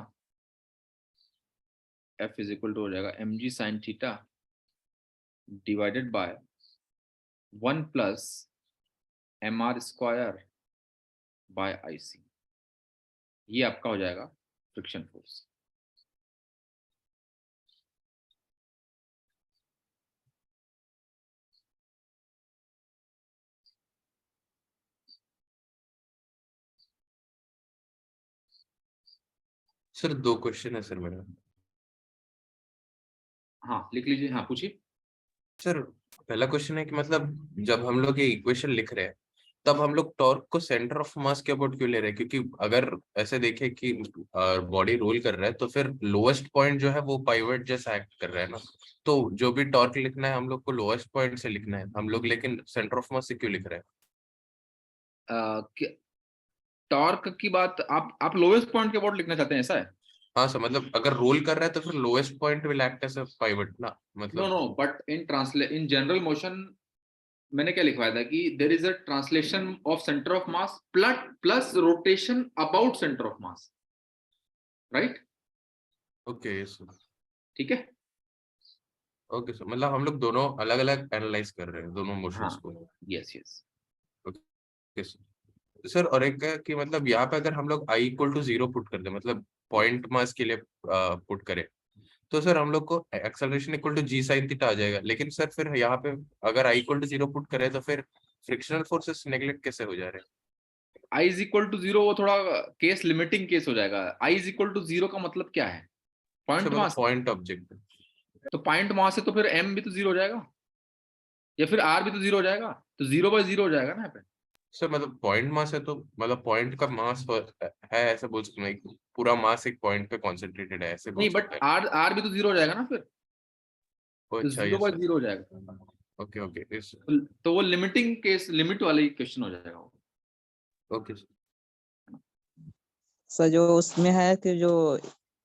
f is equal to हो जाएगा mg sine theta divided by 1 plus mr square by I C, ये आपका हो जाएगा फ्रिक्शन फोर्स। सर 2 क्वेश्चन है सर मेरा। हाँ लिख लीजिए, हाँ पूछिए। सर पहला क्वेश्चन है कि मतलब जब हम लोग ये इक्वेशन लिख रहे हैं तब हम लोग टॉर्क को सेंटर ऑफ मास के अबाउट क्यों ले रहे हैं, क्योंकि अगर ऐसे देखें कि बॉडी रोल कर रहा है तो फिर लोएस्ट पॉइंट जो है वो पाइवट जैसा एक्ट कर रहा है ना, तो जो भी टॉर्क लिखना है हम लोग को लोएस्ट पॉइंट से लिखना है हम लोग, लेकिन सेंटर ऑफ मास से क्यों लिख रहे हैं? टॉर्क की बात आप लोएस्ट पॉइंट के अबाउट लिखना चाहते हैं, ऐसा है? हाँ सर, मतलब अगर रोल कर रहा है तो फिर lowest point will act as a pivot ना, नो मतलब। No, but in general motion मैंने क्या लिखवाया था कि there is a translation of centre of mass plus rotation about centre of mass, right? Okay sir. ठीक है, ओके सर, मतलब हम लोग दोनों अलग अलग एनालाइज कर रहे हैं दोनों मोशंस हाँ, को। Yes yes. ओके सर, और एक है कि मतलब यहाँ पे अगर हम लोग i इक्वल टू 0 पुट कर दे, मतलब पॉइंट मास के लिए पुट करें, तो सर हम लोग को acceleration equal to G sine theta आ जाएगा, लेकिन सर फिर यहाँ पे अगर i इक्वल टू 0 पुट करें तो फिर फ्रिक्शनल फोर्सेस नेगलेक्ट कैसे हो जा रहे हैं? आई इज इक्वल टू 0 वो थोड़ा केस लिमिटिंग केस हो जाएगा। आई इज इक्वल टू 0 का मतलब क्या है? सर पॉइंट मतलब मास, पॉइंट ऑब्जेक्ट। तो पॉइंट मास है तो फिर m भी तो 0 हो जाएगा, या फिर r भी तो 0 हो जाएगा, तो 0/0 हो जाएगा ना यहाँ पे। सर मतलब पॉइंट मास है तो मतलब पॉइंट का मास है, ऐसे बोल सकते हैं कि पूरा मास एक पॉइंट पे कॉन्सेंट्रेटेड है, ऐसे बोल नहीं, बट सकते हैं। r भी तो 0 हो जाएगा ना फिर, ओ, तो अच्छा, zero yes by sir. Zero हो जाएगा। Okay okay, yes. तो वो लिमिटिंग केस, लिमिट वाला ही क्वेश्चन हो जाएगा वो। Okay sir. सर जो उसमें है कि जो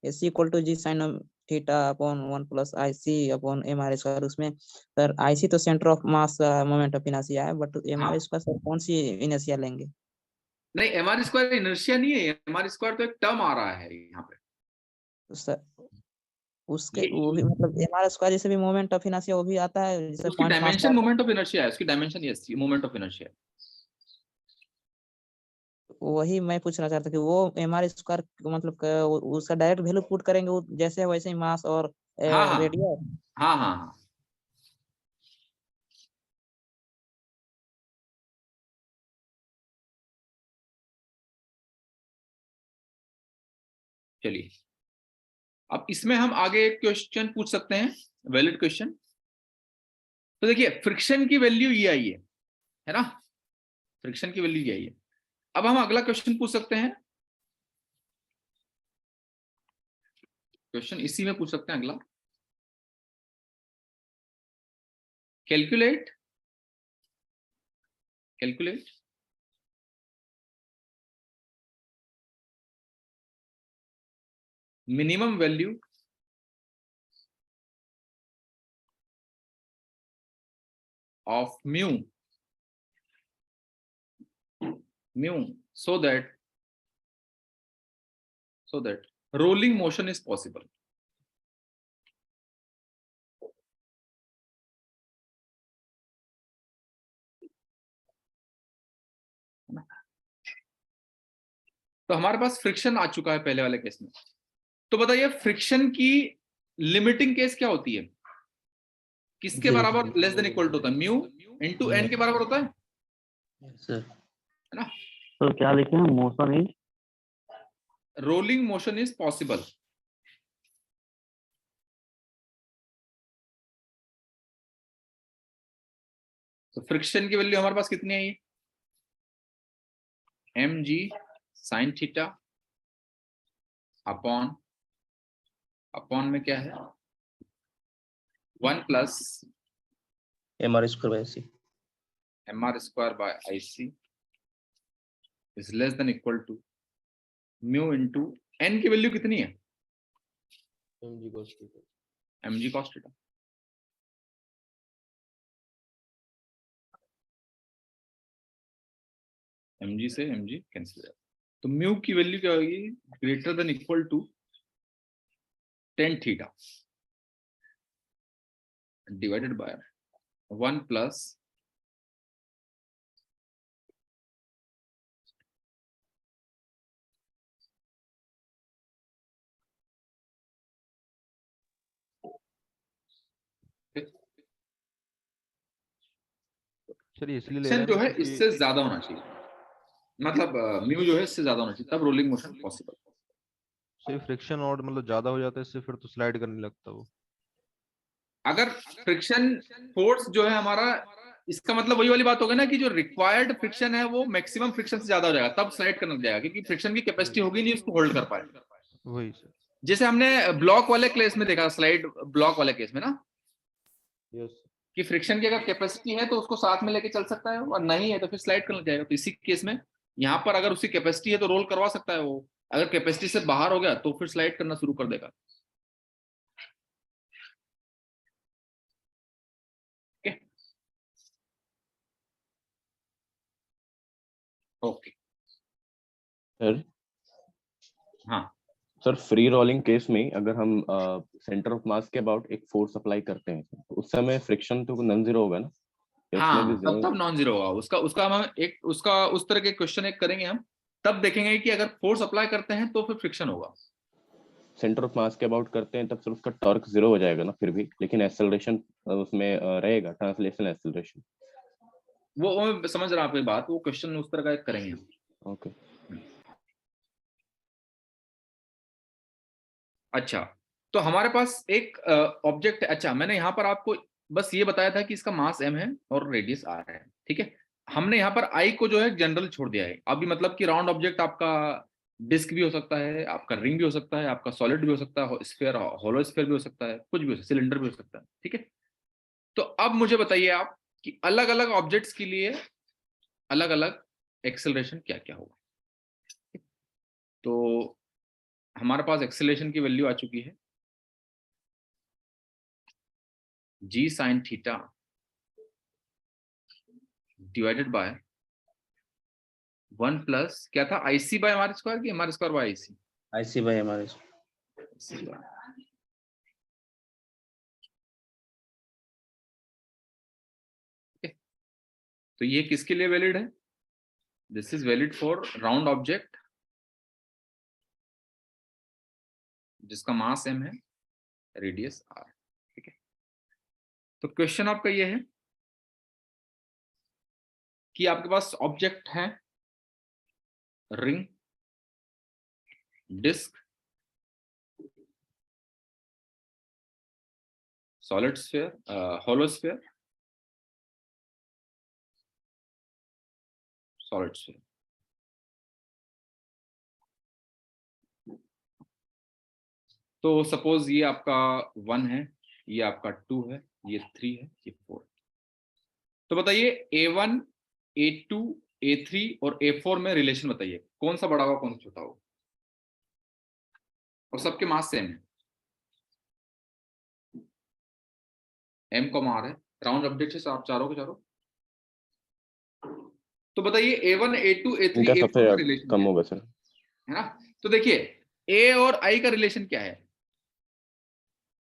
S equal to G sine theta upon 1 plus I C upon M R square, उसमें सर आई सी तो centre of mass moment of inertia है, but M R square sir कौन सी इनर्शिया लेंगे? नहीं, mr स्क्वायर इनर्शिया नहीं है, mr square तो एक टर्म आ रहा है यहाँ पे। तो सर उसके ये वो भी मतलब एम आर स्क्वायर जैसे भी मोमेंट ऑफ इनर्शिया वो भी आता है जैसे उसकी पॉइंट मास का डायमेंशन आता है। मोमेंट ऑफ इनर्शिया है, उसकी dimension yes moment of inertia. वही मैं पूछना चाहता था कि वो एम आर स्क्वायर मतलब उसका डायरेक्ट वैल्यू पुट करेंगे वो जैसे है वैसे ही मास और हाँ हाँ रेडियस। हाँ हाँ हाँ। चलिए, अब इसमें हम आगे क्वेश्चन पूछ सकते हैं, वैलिड क्वेश्चन। तो देखिए, फ्रिक्शन की वैल्यू ये आई है ना, फ्रिक्शन की वैल्यू ये आई है। अब हम अगला क्वेश्चन पूछ सकते हैं, क्वेश्चन इसी में पूछ सकते हैं अगला। Calculate minimum value of mu so that rolling motion is possible. तो हमारे पास फ्रिक्शन आ चुका है पहले वाले केस में। तो बताइए फ्रिक्शन की लिमिटिंग केस क्या होती है, किसके जी। बराबर लेस देन इक्वल टू होता है, म्यू इनटू एन के बराबर होता है सर ना। तो क्या लिखे हैं, motion is rolling motion is possible. तो फ्रिक्शन की वैल्यू हमारे पास कितनी आई, M G sine theta upon में क्या है 1 plus MR² mr square by IC is less than equal to mu into N की वैल्यू कितनी है, mg cos theta। mg cos theta. mg से mg कैंसिल हो जाएगा, तो म्यू की वैल्यू क्या होगी, greater than equal to tan theta divided by 1 plus sir इसलिए ले फ्रिक्शन रहे जो हैं है क्योंकि इससे ज्यादा होना चाहिए, मतलब म्यू जो है इससे ज्यादा होना चाहिए, तब रोलिंग मोशन पॉसिबल। सिर्फ फ्रिक्शन और मतलब ज्यादा हो जाता है इससे, फिर तो स्लाइड करने लगता है वो। अगर फ्रिक्शन फोर्स जो है हमारा, इसका मतलब वही वाली बात होगी ना कि जो रिक्वायर्ड फ्रिक्शन है वो मैक्सिमम फ्रिक्शन से ज्यादा हो जाएगा, तब स्लाइड करने लग जाएगा, क्योंकि फ्रिक्शन की कैपेसिटी होगी नहीं उसको होल्ड कर पाए। वही सर। जैसे हमने ब्लॉक वाले केस में देखा, स्लाइड ब्लॉक वाले केस में ना, यस कि फ्रिक्शन की अगर कैपेसिटी है तो उसको साथ में लेके चल सकता है, और नहीं है तो फिर स्लाइड करने लग जाएगा। तो इसी केस में यहाँ पर अगर उसकी कैपेसिटी है तो रोल करवा सकता है वो, अगर कैपेसिटी से बाहर हो गया तो फिर स्लाइड करना शुरू कर देगा। Okay sir. हाँ सर फ्री रोलिंग केस में अगर हम सेंटर ऑफ मास के अबाउट एक फोर्स अप्लाई करते हैं तो उस समय फ्रिक्शन तो नॉन जीरो होगा ना, या उसमें भी हाँ, तब नॉन जीरो होगा। उसका हम एक उसका उस तरह के क्वेश्चन एक करेंगे हम, तब देखेंगे कि अगर फोर्स अप्लाई करते हैं तो फिर फ्रिक्शन होगा। सेंटर ऑफ मास के अबाउट करते हैं तब सर उसका टॉर्क जीरो हो जाएगा ना फिर भी, लेकिन एक्सेलरेशन उसमें रहेगा, ट्रांसलेशनल एक्सेलरेशन। वो मैं समझ रहा हूँ आपकी बात, वो क्वेश्चन उस तरह का एक करेंगे हम। ओके। अच्छा, तो हमारे पास एक ऑब्जेक्ट, अच्छा मैंने यहाँ पर आपको बस ये बताया था कि इसका मास m है और रेडियस r है, ठीक है। हमने यहाँ पर I को जो है जनरल छोड़ दिया है। अभी मतलब कि राउंड ऑब्जेक्ट आपका डिस्क भी हो सकता है, आपका रिंग भी हो सकता है, आपका सॉलिड भी हो सकता है, स्फीयर होलो स्फीयर भी हो सकता है, कुछ भी हो सकता है, सिलेंडर भी हो सकता है, ठीक है। तो अब मुझे बताइए आप कि अलग अलग ऑब्जेक्ट्स के लिए अलग अलग एक्सेलरेशन क्या क्या होगा। तो हमारे पास एक्सेलरेशन की वैल्यू आ चुकी है G sine theta divided by 1 plus क्या था, IC बाय MR स्क्वायर की MR square by IC, IC/MR। तो ये किसके लिए वैलिड है, this is valid for round object जिसका मास m है, रेडियस r, ठीक है। तो क्वेश्चन आपका ये है कि आपके पास ऑब्जेक्ट है ring, disc, solid sphere, hollow sphere, solid sphere. तो सपोज ये आपका 1 है, ये आपका 2 है, ये 3 है, ये 4। तो बताइए A1, A2, A3 और A4 में रिलेशन बताइए, कौन सा बड़ा होगा कौन सा छोटा होगा, और सबके मास सेम है, m को मार है, राउंड ऑब्जेक्ट से आप चारों के चारों। तो बताइए A1, A2, A3, इनका A4 सबसे का रिलेशन कम क्या होगा सर। है ना। तो देखिए A और I का रिलेशन क्या है,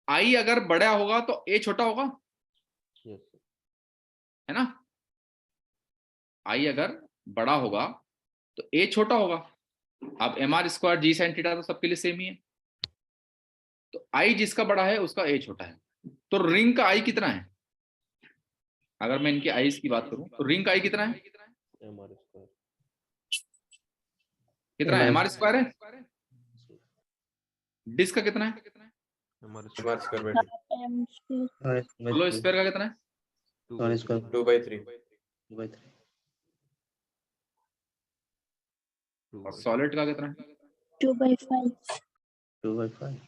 I अगर बड़ा होगा तो A छोटा होगा, है ना। I अगर बड़ा होगा तो A छोटा होगा, अब mr² g sin थीटा तो सबके लिए सेम ही है, तो I जिसका बड़ा है उसका A छोटा है। तो रिंग का I कितना है? अगर मैं इनकी आईज की बात करूं तो रिंग का I कितना है? कितना है? mr² है। डिस्क का कितना है? होलो स्फीयर का कितना है? 2/3 और सॉलिड का कितना है? 2/5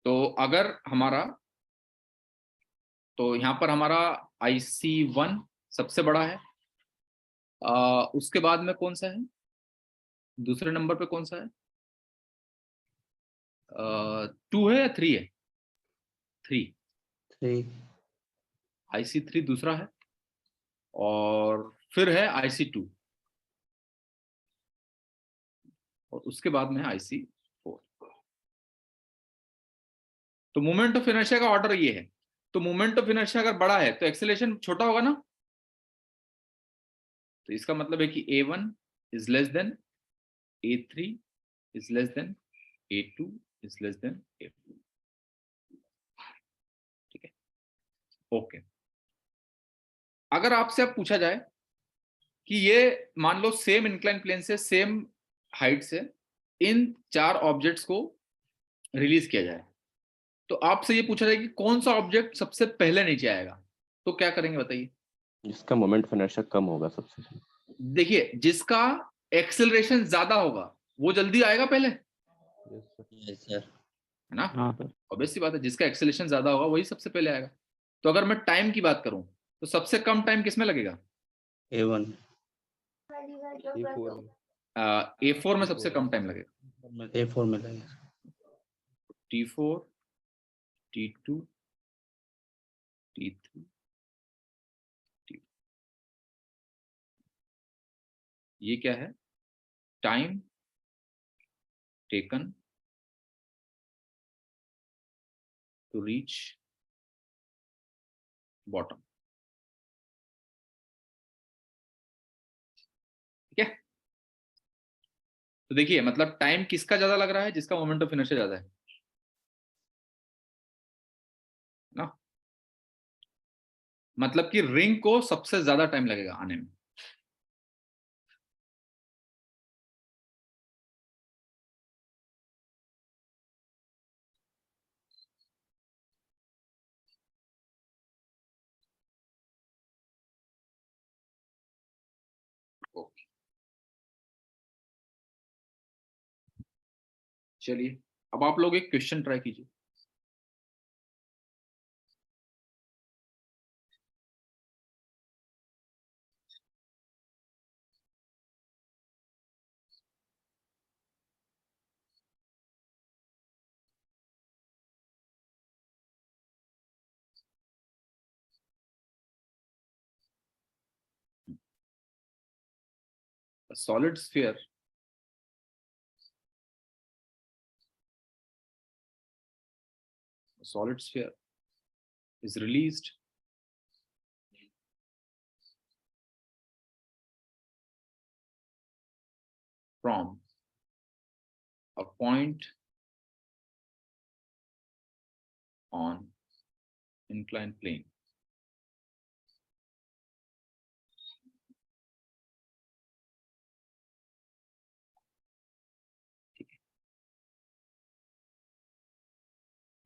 तो अगर हमारा, तो यहाँ पर हमारा IC1 सबसे बड़ा है, उसके बाद में कौन सा है? दूसरे नंबर पे कौन सा है? 2 है या 3 है? 3 IC3 दूसरा है, और फिर है IC2, और उसके बाद में है IC4। तो मोमेंट ऑफ इनर्शिया का ऑर्डर ये है। तो मोमेंट ऑफ इनर्शिया अगर बड़ा है तो एक्सेलरेशन छोटा होगा ना, तो इसका मतलब है कि A1 is less then A3 is less then A2 is less then A4। ठीक है, ओके। अगर आपसे अब पूछा जाए कि ये मान लो सेम इंक्लाइन प्लेन से, सेम हाइट से इन 4 ऑब्जेक्ट्स को रिलीज किया जाए, तो आपसे ये पूछा जाए कि कौन सा ऑब्जेक्ट सबसे पहले नीचे आएगा, तो क्या करेंगे बताइए? जिसका मोमेंट ऑफ इनर्शिया कम होगा सबसे। देखिए, जिसका एक्सेलरेशन ज्यादा होगा वो जल्दी आएगा पहले, है ना? ऑब्वियस सी बात है, जिसका एक्सेलरेशन ज्यादा होगा वही सबसे पहले आएगा। तो अगर मैं टाइम की बात करूं तो सबसे कम टाइम किसमें लगेगा? A1 A4 में सबसे कम टाइम लगेगा। A4 में लगेगा। T4 T2 T3 T4, ये क्या है? Time taken to reach bottom. ठीक है, तो देखिए मतलब टाइम किसका ज्यादा लग रहा है? जिसका मोमेंट ऑफ इनर्शिया ज्यादा है ना, मतलब कि रिंग को सबसे ज्यादा टाइम लगेगा आने में। ओके, चलिए अब आप लोग एक क्वेश्चन ट्राई कीजिए। A solid sphere is released from a point on inclined plane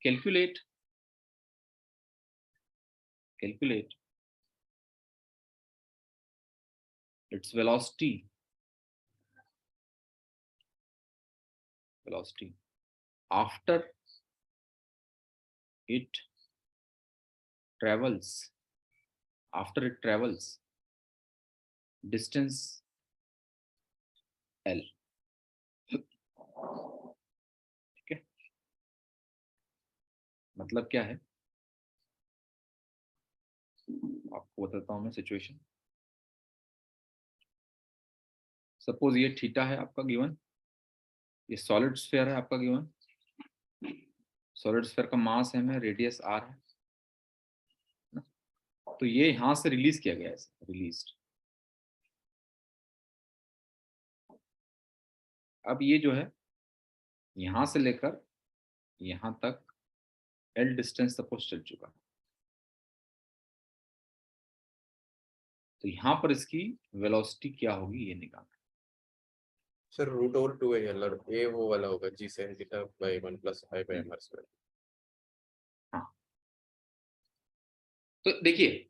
calculate its velocity after it travels distance L। ठीक है, मतलब क्या है आपको बताता हूं मैं सिचुएशन। सपोज ये थीटा है आपका गिवन, ये सॉलिड स्फीयर है आपका गिवन, सॉलिड स्फीयर का मास m है, रेडियस r है ना? तो ये यहां से रिलीज किया गया है, रिलीज्ड। अब ये जो है यहां से लेकर यहां तक L डिस्टेंस सपोज चल चुका है, तो यहां पर इसकी वेलोसिटी क्या होगी ये निकालना। सर रूट ओवर 2a और a वो वाला होगा g sin theta by 1 plus i by m r square. हाँ, तो देखिए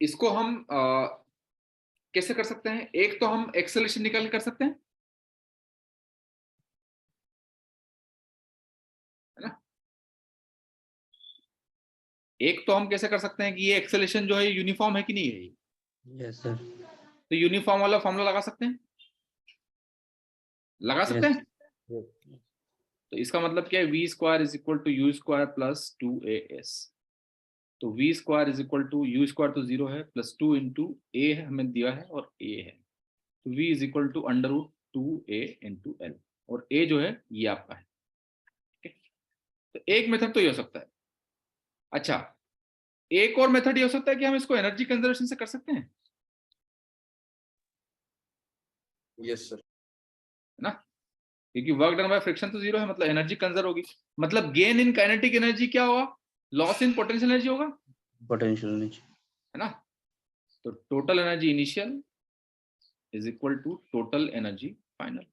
इसको हम कैसे कर सकते हैं, एक तो हम एक्सेलरेशन निकाल कर सकते हैं, है ना। एक तो हम कैसे कर सकते हैं कि ये एक्सेलरेशन जो है यूनिफॉर्म है कि नहीं है ये, यस सर। तो यूनिफॉर्म वाला फॉर्मूला लगा सकते हैं, लगा सकते हैं। तो इसका मतलब क्या है, V square is equal to U square plus 2as। तो V square is equal to U square तो 0 है, प्लस 2 इंटू ए हमें दिया है और a है, तो v is equal to under root 2a into L, और a जो है ये आपका है। ठीक है, तो एक मेथड तो ये हो सकता है। अच्छा, एक और मेथड ये हो सकता है कि हम इसको एनर्जी कंजर्वेशन से कर सकते हैं, यस सर। है ना, क्योंकि वर्क डन बाय फ्रिक्शन तो 0 है, मतलब एनर्जी कंजर्व होगी, मतलब गेन इन काइनेटिक एनर्जी क्या होगा, लॉस इन पोटेंशियल एनर्जी होगा, पोटेंशियल एनर्जी, है ना। तो total energy initial is equal to total energy final.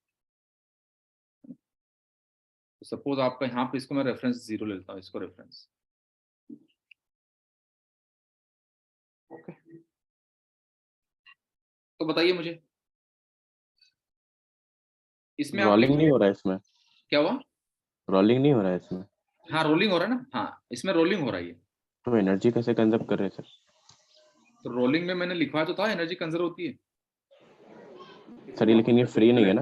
तो सपोज आपका यहाँ पे, इसको मैं रेफरेंस 0 ले लेता हूँ, इसको रेफरेंस, ओके। तो बताइए मुझे इसमें रोलिंग नहीं हो रहा है इसमें, क्या हुआ, रोलिंग नहीं हो रहा है इसमें, हाँ रोलिंग हो रहा है ना, हाँ इसमें रोलिंग हो रहा है ये। तो एनर्जी कैसे कंजर्व कर रहे हैं सर? तो रोलिंग में मैंने लिखवाया तो था एनर्जी कंजर्व होती है सर ये लेकिन ये फ्री नहीं है ना,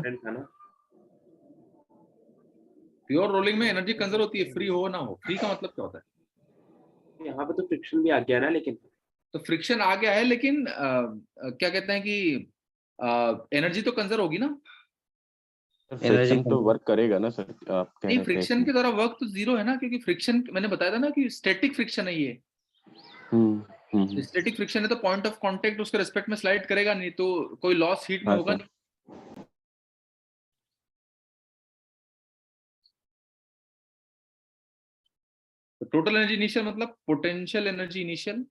प्योर रोलिंग में एनर्जी कंजर्व होती है, फ्री हो ना हो। फ्री का मतलब क्या होता है, यहाँ पे तो फ्रिक्शन भी आ गया ना, लेकिन तो फ्रिक्शन आ गया है, लेकिन क्या कहते हैं कि एनर्जी तो कंजर्व होगी ना। फ्रिक्शन तो वर्क करेगा ना सर, आप कह नहीं, रहे थे फ्रिक्शन के इसमें। द्वारा वर्क तो 0 है ना, क्योंकि फ्रिक्शन मैंने बताया था ना कि स्टैटिक फ्रिक्शन है ये। स्टैटिक फ्रिक्शन है तो पॉइंट ऑफ कांटेक्ट उसके रिस्पेक्ट में स्लाइड करेगा नहीं, तो कोई लॉस हीट में हाँ होगा सर। नहीं। तो टोटल एनर्जी इनिशियल मतलब potential energy initial,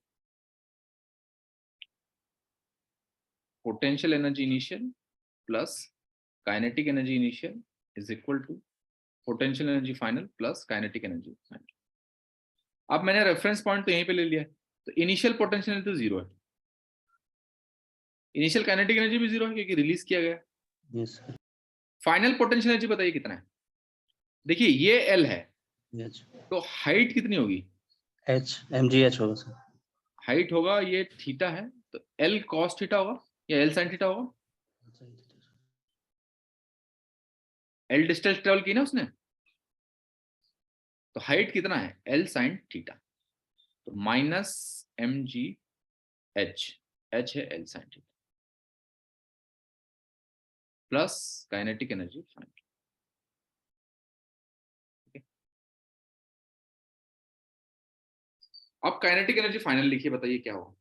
potential energy initial plus kinetic energy initial is equal to potential energy final plus kinetic energy final. अब मैंने रेफरेंस पॉइंट तो यहीं पे ले लिया है, तो इनिशियल पोटेंशियल एनर्जी तो 0 है, इनिशियल काइनेटिक एनर्जी भी 0 है क्योंकि रिलीज किया गया। Yes sir. Final potential energy बताइए कितना है, देखिए ये L है, यस, तो हाइट कितनी होगी, एच mgh होगा सर। हाइट होगा ये थीटा है, तो L cos थीटा होगा या L sin थीटा होगा, L डिस्टेंस ट्रेवल की ना उसने, तो हाइट कितना है L sin थीटा, तो माइनस mg h, h है L sin theta plus kinetic energy find. अब काइनेटिक एनर्जी फाइनल लिखिए, बताइए क्या होगा।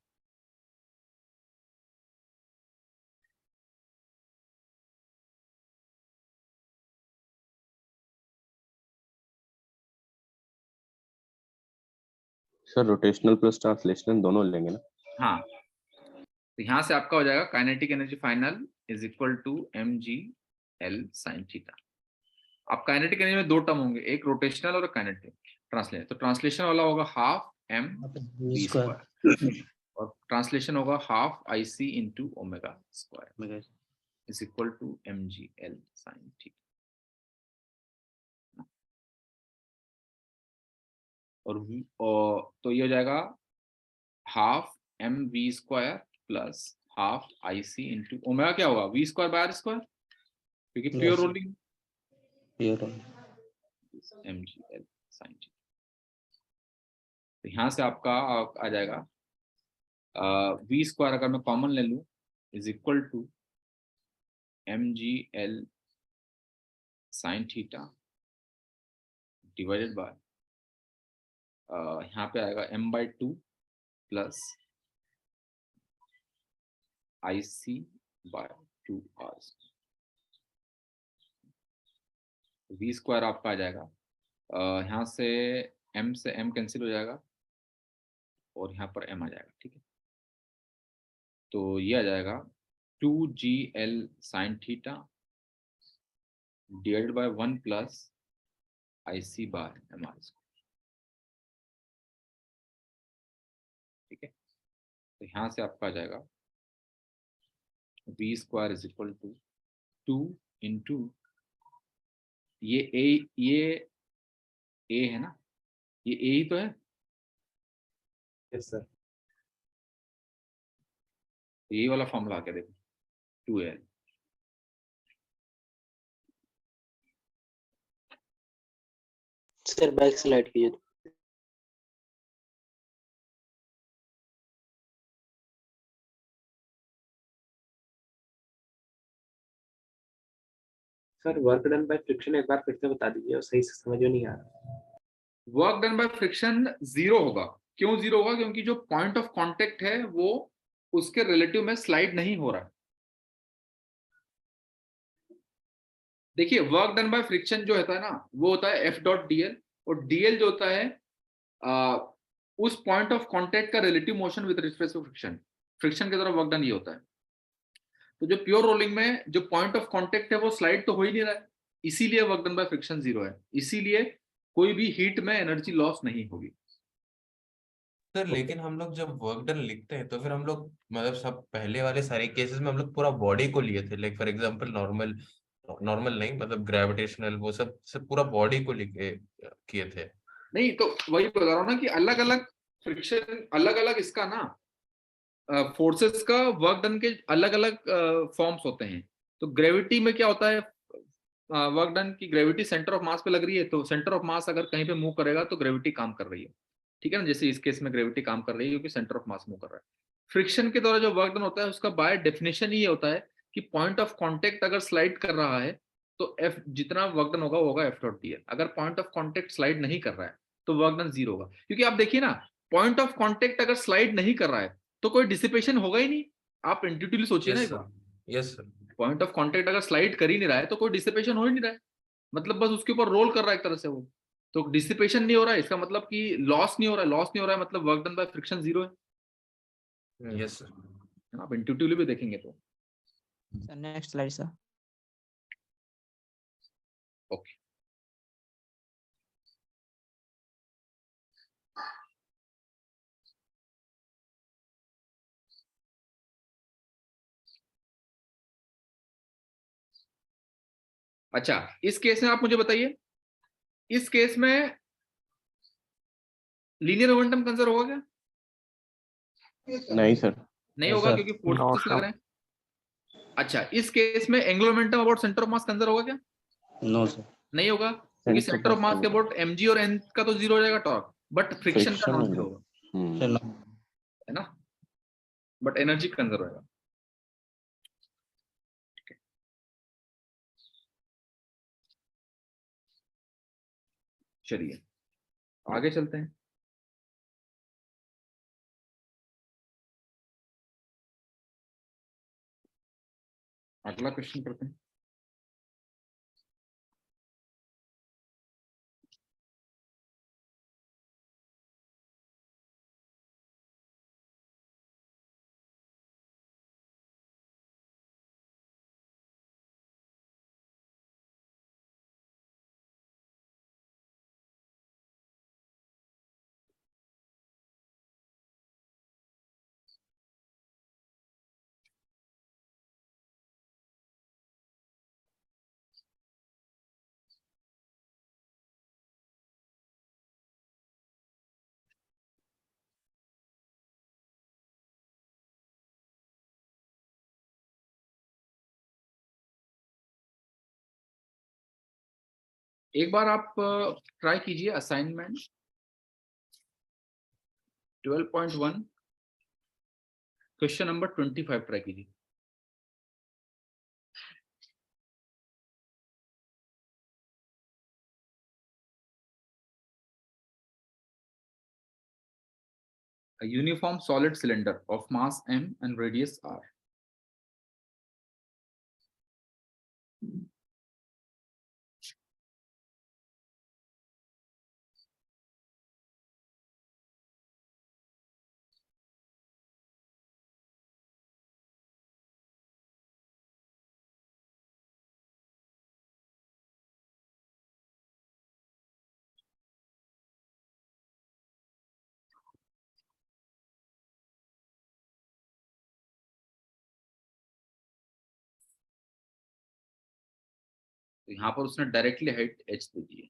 सर रोटेशनल प्लस ट्रांसलेशनल दोनों लेंगे ना? हाँ, तो यहां से आपका हो जाएगा kinetic energy final is equal to mg L sin theta. अब काइनेटिक एनर्जी में दो टर्म होंगे, एक रोटेशनल और काइनेटिक ट्रांसलेशन। तो ट्रांसलेशन वाला होगा हाफ m v स्क्वायर और ट्रांसलेशन होगा half ic into omega square is equal to mg L sin theta. और तो ये हो जाएगा half m v square plus half ic into omega क्या होगा v square by r square, क्योंकि pure rolling mg L sin theta. तो यहाँ से आपका आ जाएगा v स्क्वायर अगर मैं कॉमन ले लूं is equal to mg L sin theta divided by यहाँ पे आएगा m/2 plus ic by 2r। v square आपका आ जाएगा, यहाँ से m कैंसिल हो जाएगा और यहाँ पर m आ जाएगा, ठीक है। तो ये आ जाएगा 2gl sin theta divided by 1 plus IC bye MR square, ठीक है। तो यहाँ से आपका आ जाएगा v square is equal to 2 into ये a है ना, ये a ही तो है। Yes sir. यही वाला फॉर्मूला आके देखो 2l, सर बैक स्लाइड कीजिए। Sir work done by friction एक बार फिर से बता दीजिए, और सही से समझ में नहीं आ रहा। वर्क डन बाय फ्रिक्शन 0 होगा। क्यों 0 होगा? क्योंकि जो पॉइंट ऑफ कांटेक्ट है वो उसके रिलेटिव में स्लाइड नहीं हो रहा है। देखिए वर्क डन बाय फ्रिक्शन जो होता है ना, वो होता है F.dl, और dl जो होता है उस पॉइंट ऑफ कांटेक्ट का relative motion with respect to friction. Friction की तरफ वर्क डन ये होता है। तो जो प्योर रोलिंग में जो पॉइंट ऑफ कांटेक्ट है वो स्लाइड तो हो ही नहीं रहा है, इसीलिए वर्क डन बाय फ्रिक्शन 0 है। इसीलिए कोई भी हीट में एनर्जी लॉस नहीं होगी। सर लेकिन हम लोग जब वर्क डन लिखते हैं तो फिर हम लोग मतलब सब पहले वाले सारे केसेस में हम लोग पूरा बॉडी को लिए थे, लाइक फॉर एग्जांपल नॉर्मल नहीं, मतलब ग्रेविटेशनल, वो सब पूरा बॉडी को लिखे किए थे। नहीं तो वही बता रहा हूँ ना कि अलग अलग फ्रिक्शन, अलग अलग इसका ना फोर्सेस का वर्क डन के अलग अलग फॉर्म्स होते हैं। तो ग्रेविटी में क्या होता है, वर्क डन की ग्रेविटी सेंटर ऑफ मास पे लग रही है, तो सेंटर ऑफ मास अगर कहीं पे मूव करेगा तो ग्रेविटी काम कर रही है, ठीक है ना। जैसे इस केस में ग्रेविटी काम कर रही है क्योंकि सेंटर ऑफ मास मूव कर रहा है। फ्रिक्शन के द्वारा जो वर्क डन होता है उसका बाय डेफिनेशन ये होता है कि पॉइंट ऑफ कॉन्टेक्ट अगर स्लाइड कर रहा है तो F जितना वर्क डन होगा वो होगा F.dl। अगर पॉइंट ऑफ कॉन्टेक्ट स्लाइड नहीं कर रहा है तो वर्क डन 0 होगा। क्योंकि आप देखिए ना, पॉइंट ऑफ कॉन्टेक्ट अगर स्लाइड नहीं कर रहा है तो कोई डिसिपेशन होगा ही नहीं। आप इंट्यूटिवली सोचिए ना एक बार, yes sir. Point of contact अगर स्लाइड कर ही नहीं रहा है तो कोई डिसिपेशन हो ही नहीं रहा है, मतलब बस उसके ऊपर रोल कर रहा है एक तरह से वो। तो डिसिपेशन नहीं हो रहा है, इसका मतलब कि लॉस नहीं हो रहा है, लॉस नहीं हो रहा है मतलब वर्क डन बाय फ्रिक्शन 0 है। Yes sir. आप इंट्यूटिवली भी देखेंगे तो। Sir next slide sir. Okay, अच्छा इस केस में आप मुझे बताइए, इस केस में लीनियर मोमेंटम कंजर्व होगा क्या? नहीं सर। नहीं होगा क्योंकि फोर्सेस लग रहे हैं। अच्छा इस केस में angular momentum about centre of mass conserve होगा क्या? No sir. नहीं होगा क्योंकि सेंटर ऑफ मास के अबाउट mg और n का तो 0 हो जाएगा टॉर्क, बट फ्रिक्शन का नॉन 0 होगा, है ना, बट एनर्जी कंजर्व होगा। चलिए आगे चलते हैं। अगला क्वेश्चन करते हैं। एक बार आप ट्राई कीजिए असाइनमेंट 12.1 क्वेश्चन नंबर 25 ट्राई कीजिए। A uniform solid cylinder of mass m and radius r. तो यहाँ पर उसने डायरेक्टली हाइट h दे दी है।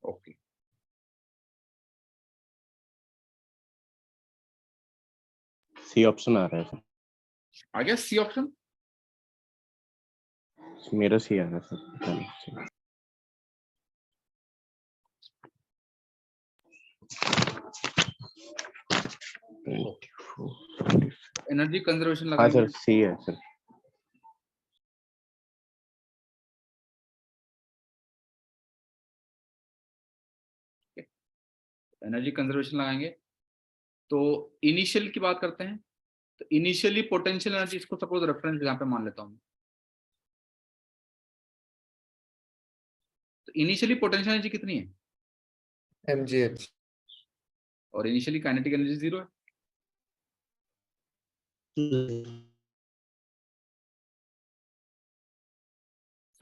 ओके, सी ऑप्शन आ रहा है सर, आ गया सी ऑप्शन। मेरा सी आ रहा है सर, पता नहीं। एनर्जी कंजर्वेशन हाँ लगाएंगे। सर, सी है सर। एनर्जी कंजर्वेशन लगाएंगे तो इनिशियल की बात करते हैं। तो इनिशियली पोटेंशियल एनर्जी, इसको सपोज रेफरेंस यहाँ पे मान लेता हूँ। तो इनिशियली पोटेंशियल एनर्जी कितनी है? mgh। और इनिशियली काइनेटिक एनर्जी 0 है।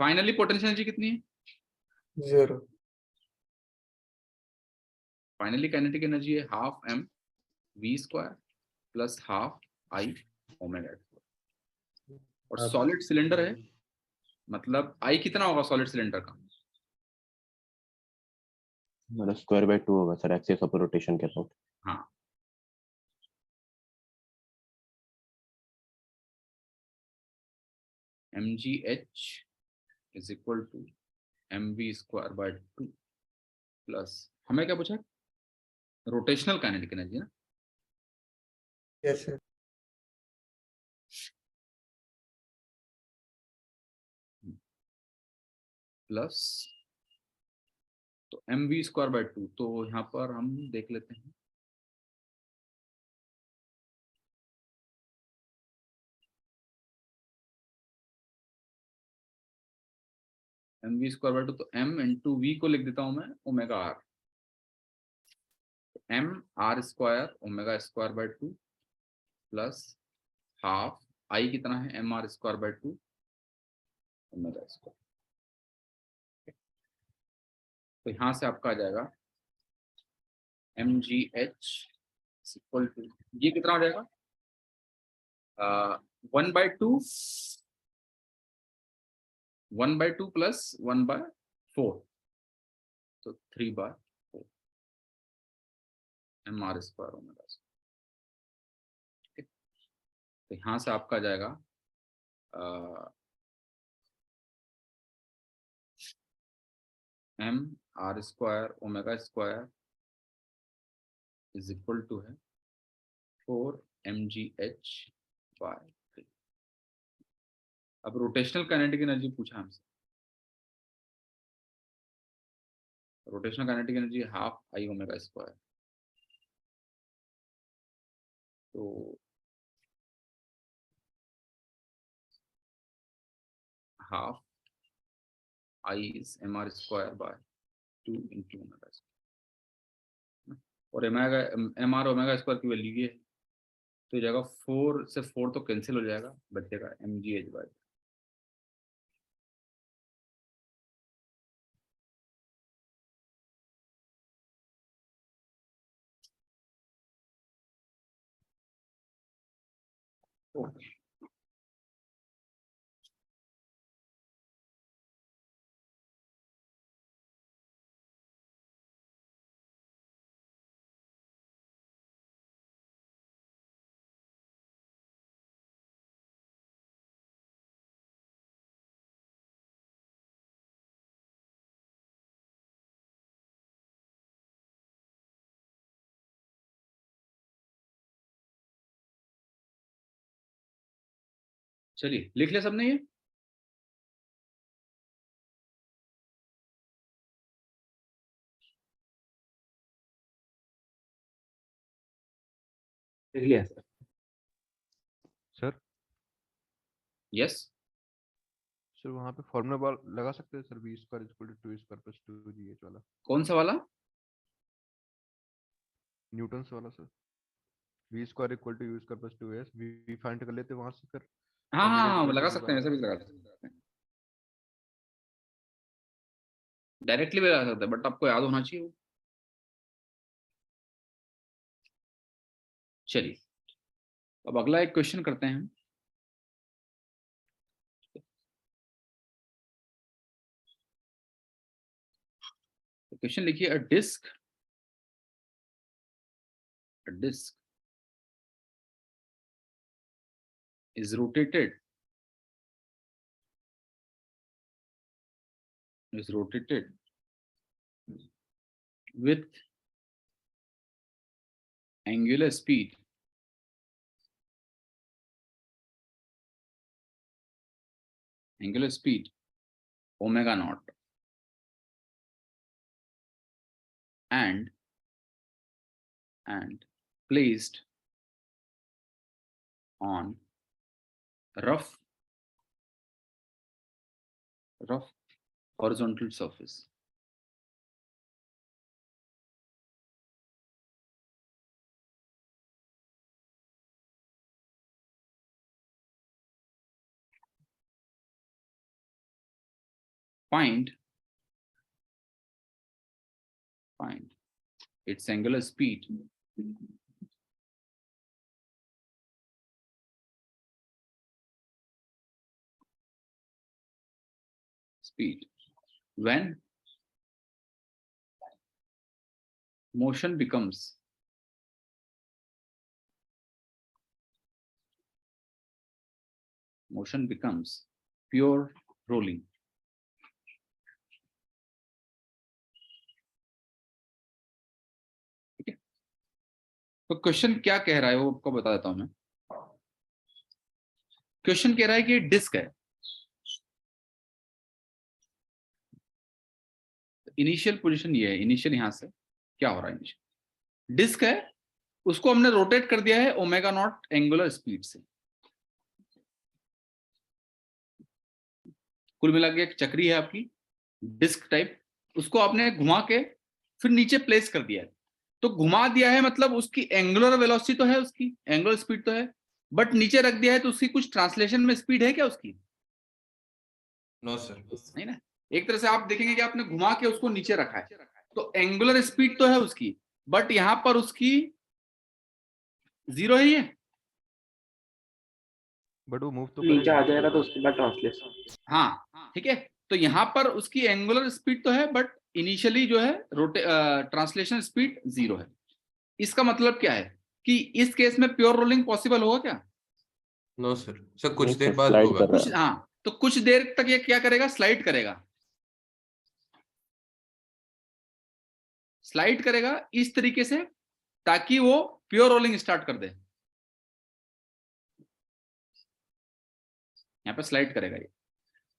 फाइनली पोटेंशियल एनर्जी कितनी है? 0। फाइनली काइनेटिक एनर्जी है half m v square plus half i omega square. और सॉलिड सिलेंडर है, मतलब i कितना होगा सॉलिड सिलेंडर का? मेरा स्क्वायर बाय 2 होगा सर, एक्सिस ऑफ रोटेशन के अबाउट। हाँ, mgh is equal to mv square by 2 plus, हमें क्या पूछा? रोटेशनल काइनेटिक एनर्जी ना। Yes sir. प्लस तो mv स्क्वायर बाय 2, तो यहाँ पर हम देख लेते हैं। mv स्क्वायर बाय 2, तो m इंटू वी को लिख देता हूं मैं omega R. m R square omega square by 2 plus half I कितना है M R square by 2 omega square. तो यहाँ से आपका आ जाएगा mgh इक्वल टू, ये कितना हो जाएगा? 1/2 प्लस 1/4, तो 3/4 M R square omega square. तो यहाँ से आपका आ जाएगा M R square omega square is equal to है 4 mgh बाय 3। अब रोटेशनल काइनेटिक एनर्जी पूछा हमसे। Rotational kinetic energy half I omega square, तो half I is M R square by 2 into omega square. और एम आर ओमेगा स्क्वायर की value ये है, तो ये जाएगा 4 से 4 तो कैंसिल हो जाएगा, बचेगा mgh बाय। ओके, चलिए लिख लिया सबने ये। लिख लिया सर। सर यस सर वहाँ पे फॉर्मूला लगा सकते हैं sir, v square equal to 2 square plus 2gh वाला, कौन सा वाला? न्यूटन्स वाला sir. v square equal to u square plus 2s, v find कर लेते हैं वहां से, फिर हाँ हाँ कॉम्बिनेशन हाँ, करके लगा v सकते हैं, बार ऐसा भी लगा सकते हैं, डायरेक्टली भी लगा सकते हैं, बट आपको याद होना चाहिए वो। चलिए अब अगला एक क्वेश्चन करते हैं हम। क्वेश्चन लिखिए, अ disc is rotated with angular speed omega naught and placed on rough horizontal surface. Find its angular speed when motion becomes pure rolling. ठीक है, तो क्वेश्चन क्या कह रहा है वो आपको बता देता हूं मैं। क्वेश्चन कह रहा है कि डिस्क है, इनिशियल पोजीशन ये है, इनिशियल यहां से क्या हो रहा है, इनिशियल डिस्क है, उसको हमने रोटेट कर दिया है ओमेगा नॉट एंगुलर स्पीड से। कुल मिला के एक चक्री है आपकी डिस्क टाइप, उसको आपने घुमा के फिर नीचे प्लेस कर दिया है। तो घुमा दिया है मतलब उसकी एंगुलर वेलोसिटी तो है, उसकी एंगुलर स्पीड तो है, बट नीचे रख दिया है तो उसकी कुछ ट्रांसलेशन में स्पीड है क्या उसकी? नो सर, नहीं ना। एक तरह से आप देखेंगे कि आपने घुमा के उसको नीचे रखा है तो एंगुलर स्पीड तो है उसकी, बट यहां पर उसकी जीरो है ये, बट वो मूव तो नीचे आ करेगा। जाएगा तो उसके बाद ट्रांसलेशन। हाँ ठीक है, तो यहां पर उसकी एंगुलर स्पीड तो है बट इनिशियली जो है ट्रांसलेशन स्पीड जीरो है। इसका मतलब क्या है कि इस केस में प्योर रोलिंग पॉसिबल होगा क्या? नो सर, सर कुछ नहीं देर सर, बाद स्लाइड होगा। कर रहा कुछ है। हाँ, तो कुछ देर तक ये क्या करेगा, स्लाइड करेगा इस तरीके से ताकि वो प्योर रोलिंग स्टार्ट कर दे। यहाँ पे स्लाइड करेगा, ये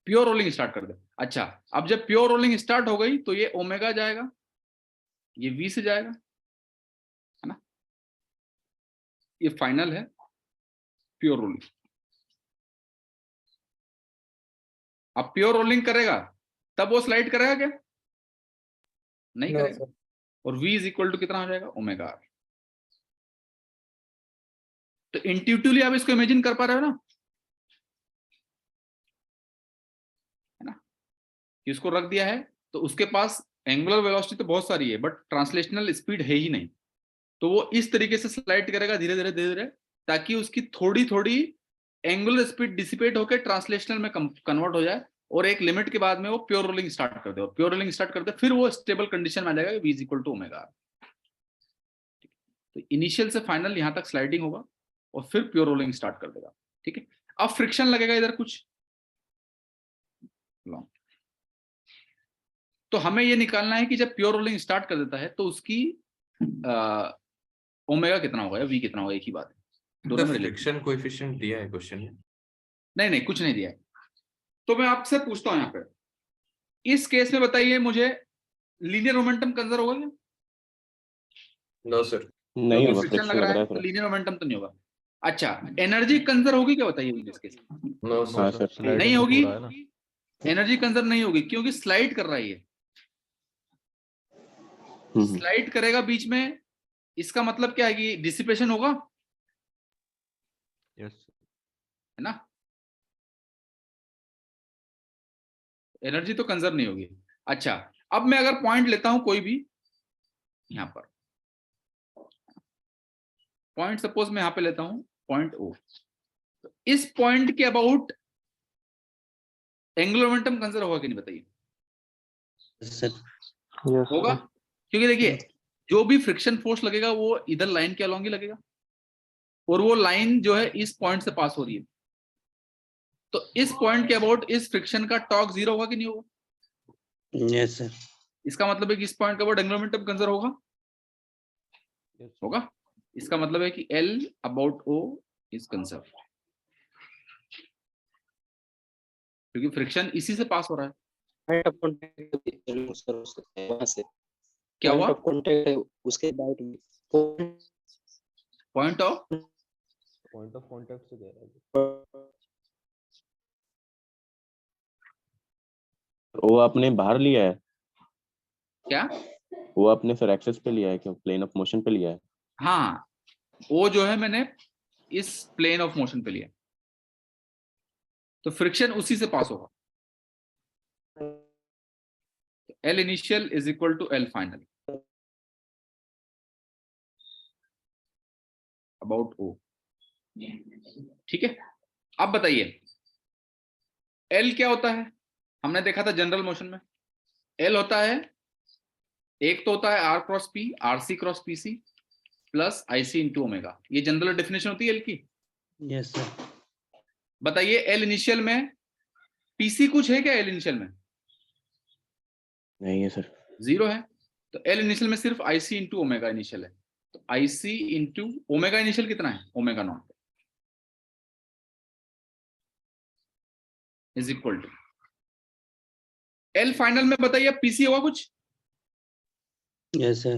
प्योर रोलिंग स्टार्ट कर दे। अच्छा, अब जब प्योर रोलिंग स्टार्ट हो गई तो ये ओमेगा जाएगा, ये वी से जाएगा, है ना, ये फाइनल है प्योर रोलिंग। अब प्योर रोलिंग करेगा तब वो स्लाइड करेगा क्या? नहीं नो करेगा। सर। और v इज इक्वल टू कितना हो जाएगा, ओमेगा आर। तो इंट्यूटिवली आप इसको इमेजिन कर पा रहे हो ना, है ना, कि इसको रख दिया है तो उसके पास एंगुलर वेलोसिटी तो बहुत सारी है बट ट्रांसलेशनल स्पीड है ही नहीं, तो वो इस तरीके से स्लाइड करेगा धीरे धीरे ताकि उसकी थोड़ी थोड़ी एंगुलर स्पीड डिसिपेट होकर ट्रांसलेशनल में कन्वर्ट हो जाए और एक लिमिट के बाद में वो प्योर रोलिंग स्टार्ट कर दे, और प्योर रोलिंग स्टार्ट करते फिर वो स्टेबल कंडीशन में आ जाएगा v is equal to omega R. तो इनिशियल से फाइनल यहां तक स्लाइडिंग होगा और फिर प्योर रोलिंग स्टार्ट कर देगा। ठीक है, अब फ्रिक्शन लगेगा इधर कुछ, तो हमें ये निकालना है कि जब प्योर रोलिंग स्टार्ट कर देता है तो उसकी ओमेगा कितना होगा या वी कितना होगा, एक ही बात है, दोनों में रिलेटेड। फ्रिक्शन कोएफिशिएंट दिया है क्वेश्चन में? नहीं कुछ नहीं दिया है। तो मैं आपसे पूछता हूं यहाँ पे, इस केस में बताइए मुझे लीनियर मोमेंटम कंजर्व होगा क्या? No sir. नहीं क्योंकि होगा, फ्रिक्शन फ्रिक्शन लग रहा लग रहा है है तो सर। लीनियर मोमेंटम तो नहीं होगा। अच्छा, एनर्जी कंजर्व होगी क्या, बताइए मुझे इसके। नो हाँ सर, सर। नहीं होगी, हो रहा है ना। एनर्जी कंजर्व नहीं होगी क्योंकि स्लाइड कर रहा है ये, स्लाइड करेगा बीच में, इसका मतलब क्या है कि डिसिपेशन होगा, यस है ना, एनर्जी तो कंजर्व नहीं होगी। अच्छा, अब मैं अगर पॉइंट लेता हूं कोई भी, यहां पर पॉइंट सपोज मैं यहां पे लेता हूं पॉइंट O, तो इस पॉइंट के अबाउट एंगुलर मोमेंटम कंजर्व होगा कि नहीं, बताइए। सर होगा, क्योंकि देखिए जो भी फ्रिक्शन फोर्स लगेगा वो इधर लाइन के अलोंग ही लगेगा, और वो लाइन जो है इस पॉइंट से पास हो रही है, तो इस पॉइंट के अबाउट इस फ्रिक्शन का टॉर्क 0 होगा कि नहीं होगा। Yes sir. इसका मतलब है कि इस पॉइंट के अबाउट एंगुलर मोमेंटम कंजर्व होगा, होगा। इसका मतलब है कि L about O is conserve, क्योंकि फ्रिक्शन इसी से पास हो रहा है। पॉइंट ऑफ कांटेक्ट वहां से क्या पॉइंट हुआ, ऑफ कांटेक्ट है उसके बाद पॉइंट ऑफ कॉन्टेक्ट से कह रहा है वो आपने बाहर लिया है क्या, वो आपने सर एक्सेस पे लिया है क्या, प्लेन ऑफ मोशन पे लिया है। हाँ O जो है मैंने इस प्लेन ऑफ मोशन पे लिया, तो फ्रिक्शन उसी से पास होगा। L initial is equal to L final about O, ठीक है। अब बताइए L क्या होता है, हमने देखा था जनरल मोशन में, L होता है, एक तो होता है R cross P, RC cross PC plus IC into omega, ये जनरल डेफिनेशन होती है L की। Yes sir. बताइए L इनिशियल में PC कुछ है क्या, L इनिशियल में नहीं है सर। 0 है, तो L इनिशियल में सिर्फ IC इंटू ओमेगा इनिशियल है, तो IC इंटू ओमेगा इनिशियल कितना है, omega naught is equal to L final में। बताइए PC होगा कुछ, यस सर।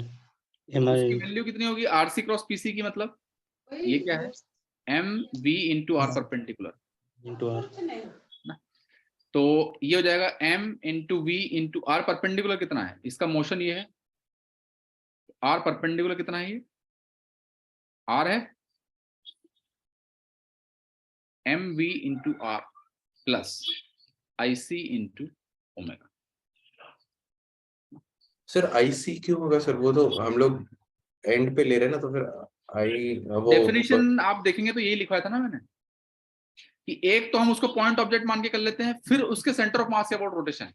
तो हमारे उसकी वैल्यू कितनी होगी, RC क्रॉस PC की, मतलब ये क्या है, MV into R perpendicular into R. तो ये हो जाएगा M into V into R perpendicular कितना है, इसका मोशन ये है, R परपेंडिकुलर कितना है, ये R है MV into R plus IC into omega. Sir IC क्यों होगा सर, वो तो हम लोग एंड पे ले रहे हैं ना, तो फिर आई वो डेफिनेशन आप देखेंगे तो यही लिखवाया था ना मैंने, कि एक तो हम उसको पॉइंट ऑब्जेक्ट मान के कर लेते हैं, फिर उसके सेंटर ऑफ मास के अबाउट रोटेशन।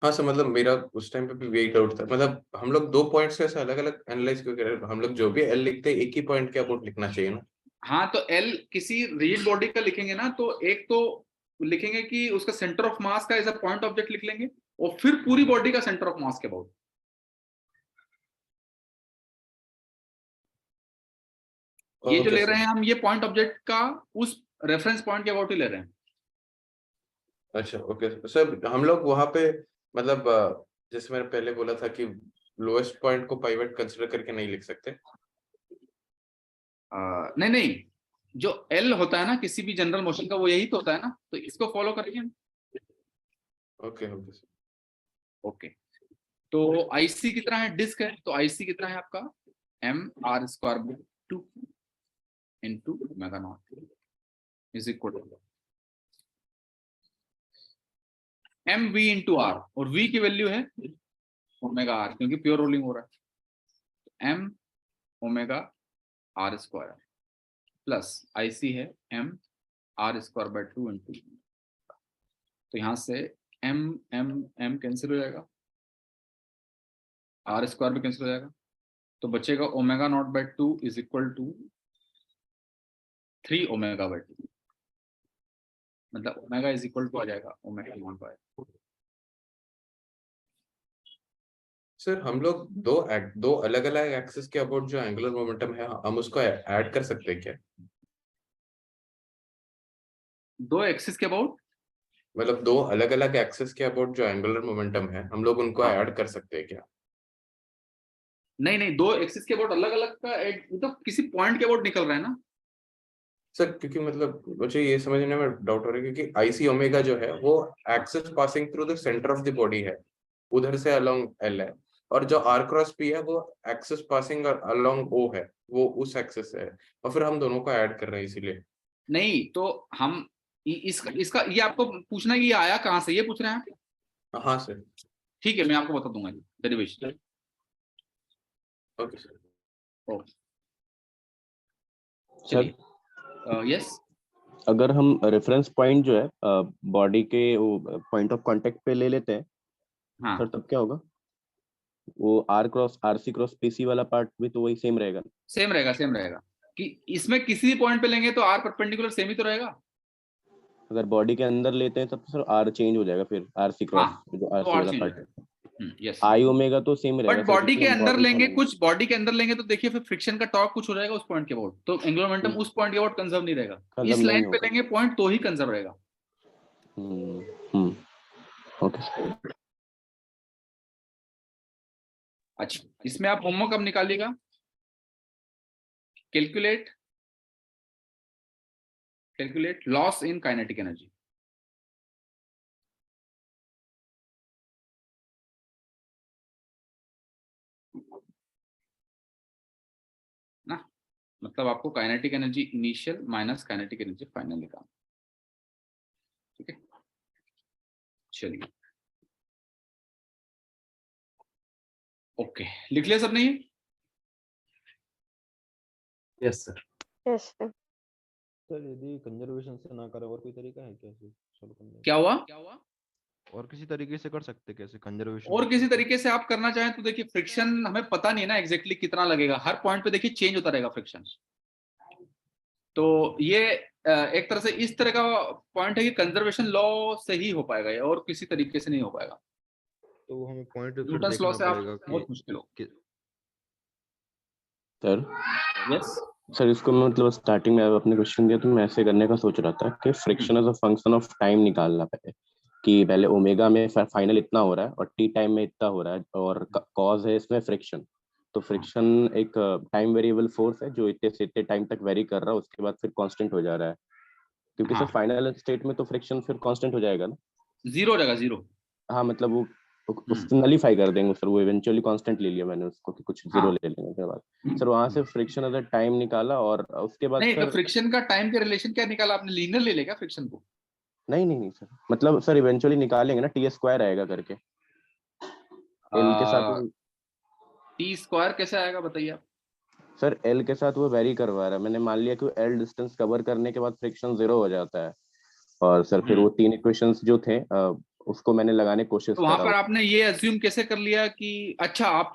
हाँ सर, मतलब मेरा उस टाइम पे भी वही डाउट था, मतलब हम लोग दो पॉइंट्स ऐसे अलग अलग एनालाइज क्यों कर रहे हैं, हम लोग जो भी एल लिखते हैं एक ही पॉइंट के अबाउट लिखना चाहिए ना। हाँ, तो L किसी रिजिड बॉडी का लिखेंगे ना, तो एक तो लिखेंगे कि उसका सेंटर ऑफ मास का एज अ पॉइंट ऑब्जेक्ट लिख लेंगे, और फिर पूरी बॉडी का सेंटर ऑफ मास के अबाउट। ये जो ओके ले सर। रहे हैं हम, ये पॉइंट ऑब्जेक्ट का उस रेफरेंस पॉइंट के अबाउट ही ले रहे हैं। अच्छा ओके सर, हम लोग वहां पे मतलब जैसे मैंने पहले बोला था कि लोएस्ट पॉइंट को पाइवट कंसीडर करके नहीं लिख सकते। नहीं नहीं, जो L होता है ना किसी भी जनरल मोशन का, वो यही तो होता है ना, तो इसको फॉलो करिए। Okay okay sir. ओके, तो IC कितना है, डिस्क है, तो IC कितना है आपका MR square by 2 into omega naught is equal to MV into R, और V की वैल्यू है ओमेगा R, क्योंकि प्योर रोलिंग हो रहा है, M omega R square plus IC है MR स्क्वायर बाय 2 इंटू, तो यहां से M कैंसिल हो जाएगा, R स्क्वायर भी कैंसिल हो जाएगा, तो बचेगा omega naught by 2 is equal to 3 omega by 2, मतलब ओमेगा इज इक्वल टू आ जाएगा ओमेगा नॉट बाय। सर हम लोग दो अलग अलग एक्सिस के अबाउट जो एंगुलर मोमेंटम है, हम उसको ऐड कर सकते हैं क्या? दो एक्सिस के अबाउट, मतलब दो अलग अलग एक्सिस के अबाउट जो एंगुलर मोमेंटम है, हम लोग उनको हाँ। ऐड कर सकते हैं क्या? नहीं नहीं, दो एक्सिस के अबाउट अलग अलग का ये तो किसी पॉइंट के अबाउट निकल रहा है ना सर क्योंकि मतलब मुझे ये समझने में डाउट हो रहा है क्योंकि आईसी ओमेगा जो है वो axis passing through the centre of the body है, उधर से अलोंग एल है, और जो आर क्रॉस पी है वो एक्सिस पासिंग और अलोंग ओ है, वो उस एक्सिस से है, और फिर हम दोनों को ऐड कर रहे हैं इसीलिए। नहीं तो हम इसका इसका ये आपको पूछना है कि ये आया कहाँ से, ये पूछ रहे हैं आप? हाँ सर। ठीक है, मैं आपको बता दूंगा derivation. Okay sir. Okay sir चलिए, यस अगर हम रेफरेंस पॉइंट जो है बॉडी के वो पॉइंट ऑफ कांटेक्ट पे ले लेते हैं हाँ सर, तब क्या होगा? वो R cross RC cross PC वाला पार्ट भी तो वही सेम रहेगा ना? सेम रहेगा कि इसमें किसी भी पॉइंट पे लेंगे तो आर परपेंडिकुलर सेम ही तो रहेगा। अगर बॉडी के अंदर लेते हैं तब तो सर आर चेंज हो जाएगा, फिर आरसी क्रॉस हाँ जो तो आरसी आर वाला चेंज हो पार्ट है। जाएगा। यस आई ओमेगा तो सेम रहेगा बट सर, बॉडी क्योंकि के हम अंदर body लेंगे, को कुछ बॉडी के अंदर लेंगे तो देखिए फिर फ्रिक्शन का टॉर्क कुछ हो जाएगा उस पॉइंट के अबाउट, तो एंगुलर मोमेंटम उस पॉइंट के अबाउट कंजर्व नहीं रहेगा। कंजर्व इस नहीं लाइन पे होगा। लेंगे पॉइंट तो ही कंजर्व रहेगा। Okay sir. अच्छा, इसमें आप होमवर्क कब निकालिएगा? Calculate loss in kinetic energy. ना मतलब आपको kinetic energy initial minus kinetic energy final निकालना, ठीक है? चलिए ओके, लिख लिया सबने ये? Yes sir. Yes sir. Sir यदि कंजर्वेशन से ना करें और कोई तरीका है क्या इसे सॉल्व करने का? क्या हुआ? और किसी तरीके से कर सकते, कैसे कंजर्वेशन? और किसी तरीके से आप करना चाहें तो देखिए, फ्रिक्शन हमें पता नहीं है ना एग्जैक्टली कितना लगेगा, हर पॉइंट पे देखिए चेंज होता रहेगा फ्रिक्शन। तो ये एक तरह से इस तरह का पॉइंट है कि कंजर्वेशन लॉ से ही हो पाएगा ये, और किसी तरीके से नहीं हो पाएगा। तो वो हमें पॉइंट फिर न्यूटन्स लॉ देखना से आप पड़ेगा बहुत मुश्किल हो। सर यस सर इसको मैं मतलब स्टार्टिंग में आपने क्वेश्चन दिया तो मैं ऐसे करने का सोच रहा था कि friction as a function of time निकालना पहले, कि पहले ओमेगा में फाइनल इतना हो रहा है और टी टाइम में इतना हो रहा है, और कॉज है इसमें फ्रिक्शन। तो फ्रिक्शन एक टाइम वेरिएबल फोर्स है जो इतने से इतने टाइम तक वेरी कर रहा है, उसके बाद फिर कांस्टेंट हो जा रहा है, क्योंकि सर फाइनल स्टेट में तो फ्रिक्शन फिर कांस्टेंट हो जाएगा ना? जीरो हो जाएगा, जीरो। हाँ मतलब वो उसको नलीफाई कर देंगे सर, वो इवेंचुअली कांस्टेंट ले लिया मैंने उसको कि कुछ जीरो ले लेंगे उसके बाद। सर वहां से फ्रिक्शन अगर टाइम निकाला और उसके बाद नहीं तो सर फ्रिक्शन का टाइम के रिलेशन क्या निकाला आपने? लीनियर ले लेगा फ्रिक्शन को? नहीं सर, मतलब सर इवेंचुअली निकालेंगे ना, टी स्क्वायर आएगा करके एल के साथ। टी स्क्वायर कैसे आएगा बताइए आप? सर एल के साथ वो वेरी करवा रहा है, मैंने मान लिया कि एल डिस्टेंस कवर करने के बाद फ्रिक्शन जीरो हो जाता है, और सर फिर वो तीन इक्वेशंस जो थे उसको मैंने लगाने की कोशिश तो वहां करा। पर आपने ये अज्यूम कैसे कर लिया कि अच्छा आप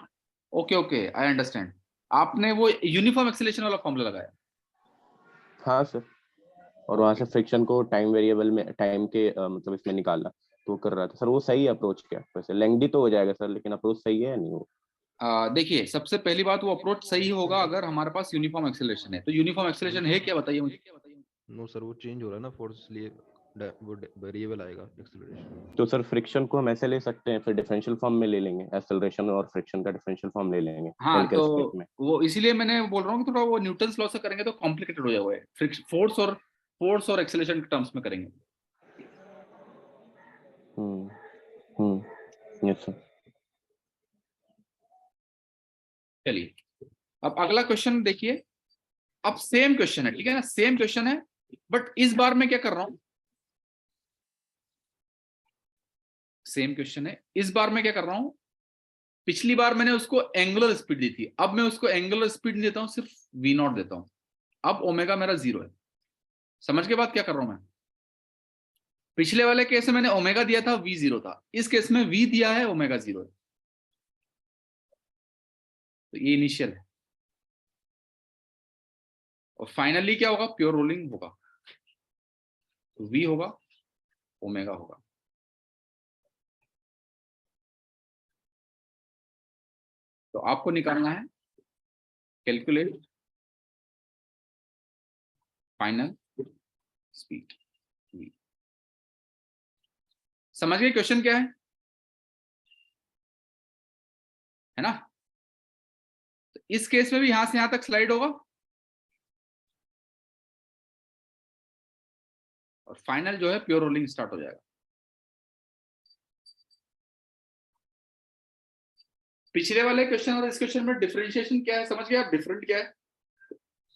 ओके ओके आई अंडरस्टैंड, आपने वो यूनिफॉर्म एक्सीलरेशन वाला फॉर्मूला लगाया? हाँ सर, और वहां से फ्रिक्शन को टाइम वेरिएबल में टाइम के मतलब इसमें निकाला तो वो कर रहा था। सर वो सही अप्रोच क्या? वैसे लेंथी तो हो जाएगा सर, लेकिन अप्रोच सही है या नहीं? वो देखिए सबसे पहली बात, वो अप्रोच सही होगा अगर हमारे पास यूनिफॉर्म एक्सीलरेशन है। तो यूनिफॉर्म एक्सीलरेशन है क्या बताइए मुझे? नो सर, वो चेंज हो रहा है ना फोर्स, इसलिए वो वेरिएबल आएगा एक्सीलरेशन। तो सर फ्रिक्शन को हम ऐसे ले सकते हैं, फिर डिफरेंशियल फॉर्म में ले लेंगे, एक्सेलरेशन और फ्रिक्शन का डिफरेंशियल फॉर्म ले लेंगे हाँ एल के तो रिस्पेक्ट में। वो इसीलिए मैंने बोल रहा हूँ कि थोड़ा वो न्यूटन्स लॉ से करेंगे तो कॉम्प्लिकेटेड हो जाएगा, फोर्स और एक्सीलरेशन के टर्म्स में करेंगे। Yes sir. चलिए अब अगला क्वेश्चन देखिए। अब सेम क्वेश्चन है, ठीक है ना, सेम क्वेश्चन है, बट इस बार मैं क्या कर रहा हूं, सेम क्वेश्चन है, इस बार मैं क्या कर रहा हूं, पिछली बार मैंने उसको एंगुलर स्पीड दी थी, अब मैं उसको एंगुलर स्पीड देता हूं, सिर्फ वी नॉट देता हूं। अब ओमेगा मेरा जीरो है। समझ के बाद क्या कर रहा हूं मैं? पिछले वाले केस में मैंने ओमेगा दिया था, वी जीरो था, इस केस में वी दिया है, ओमेगा जीरो है। तो ये इनिशियल है, और फाइनली क्या होगा? प्योर रोलिंग होगा, तो वी होगा, ओमेगा होगा। तो आपको निकालना है कैलकुलेट फाइनल स्पीड। समझ गए क्वेश्चन क्या है ना? इस केस में भी यहां से यहां तक स्लाइड होगा और फाइनल जो है प्योर रोलिंग स्टार्ट हो जाएगा। पिछले वाले क्वेश्चन और इस क्वेश्चन में डिफरेंशिएशन क्या है, समझ गए आप? डिफरेंट क्या है?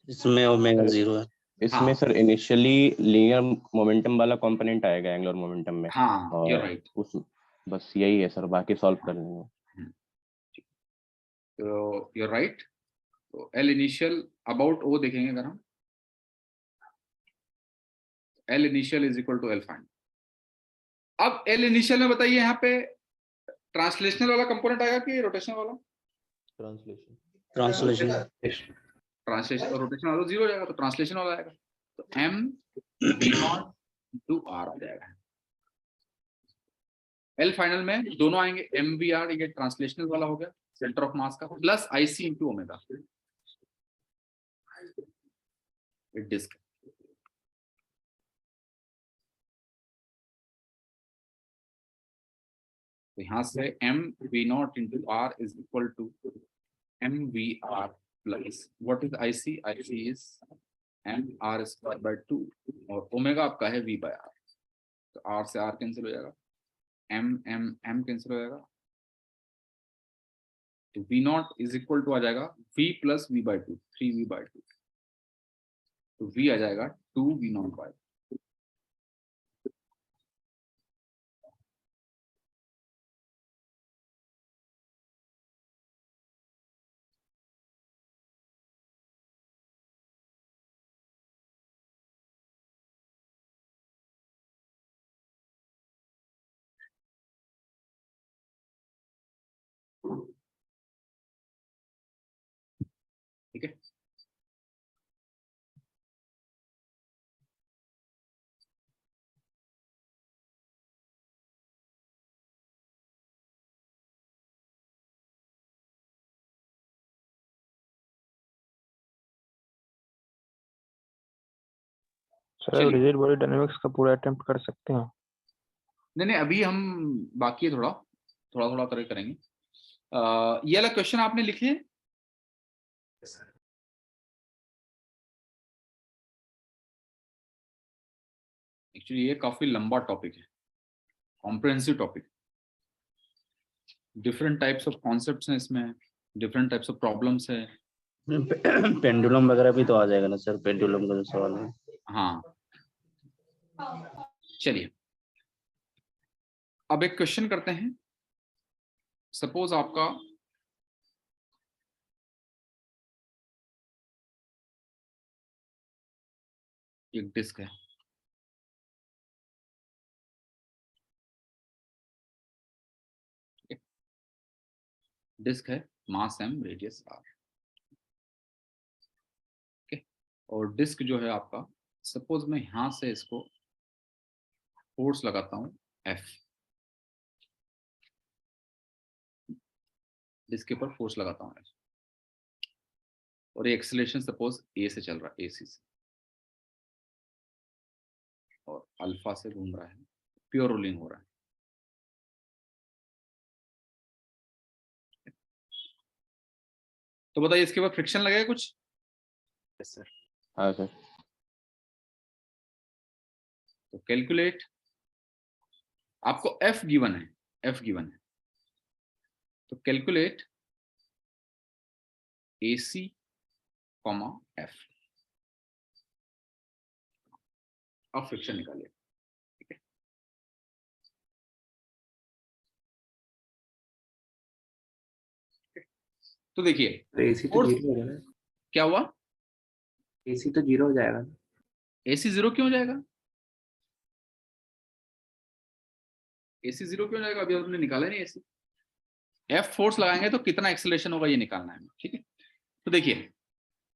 इसमें ओमेगा 0 है। इसमें हाँ। सर इनिशियली लीनियर मोमेंटम वाला कंपोनेंट आएगा एंगुलर मोमेंटम में। हाँ, you're right. उस बस यही है सर, बाकी सॉल्व कर लेंगे। तो you're right. तो L इनिशियल अबाउट O देखेंगे अगर हम, L initial is equal to L final. अब L इनिशियल में बताइए यहाँ पे ट्रांसलेशनल वाला कंपोनेंट आएगा कि रोटेशनल वाला? ट्रांसलेशन ट्रांसलेशन और रोटेशन वाला 0 हो जाएगा, तो ट्रांसलेशन वाला आएगा। तो M V0 टू R आ जाएगा। L फाइनल में दोनों आएंगे, MVR ये ट्रांसलेशनल वाला हो गया सेंटर ऑफ मास का, plus IC into omega disc. तो यहां से MV0 into R is equal to MVR plus what is IC? IC is MR square by 2 और ओमेगा आपका है V बाय R। तो R से R कैंसिल हो जाएगा, M कैंसिल हो जाएगा, तो V0 इज इक्वल टू आ जाएगा V plus V by 2, 3V by 2, तो V आ जाएगा 2V0 बाय। ठीक है, सर रिजिड बॉडी डायनेमिक्स का पूरा अटेम्प्ट कर सकते हैं? नहीं अभी हम बाकी है, थोड़ा थोड़ा करके करेंगे। ये वाला क्वेश्चन आपने लिखे? एक्चुअली ये काफी लंबा टॉपिक है, comprehensive topic, different types of concepts हैं इसमें, डिफरेंट टाइप्स ऑफ प्रॉब्लम्स है। पेंडुलम वगैरह भी तो आ जाएगा ना सर, पेंडुलम का जो सवाल है। हाँ चलिए अब एक क्वेश्चन करते हैं। सपोज आपका एक डिस्क है, डिस्क है, मास M, रेडियस R। ओके, और डिस्क जो है आपका, सपोज मैं यहां से इसको फोर्स लगाता हूं F, डिस्क के ऊपर फोर्स लगाता हूं F, और ये एक्सेलरेशन सपोज A से चल रहा है, AC से, और अल्फा से घूम रहा है, प्योर रोलिंग हो रहा है। तो बताइए इसके बाद फ्रिक्शन लगेगा कुछ? Yes sir. हाँ सर। तो कैलकुलेट, आपको F गिवन है, F गिवन है, तो कैलकुलेट AC कॉमा F, अब फ्रिक्शन निकालिए। ठीक है, तो देखिए AC तो 0 हो जाएगा। क्या हुआ? AC तो 0 हो जाएगा। AC 0 क्यों हो जाएगा? AC 0 क्यों हो जाएगा? अभी हमने निकाला नहीं AC। F फोर्स लगाएंगे तो कितना एक्सेलरेशन होगा ये निकालना है, ठीक है। तो देखिए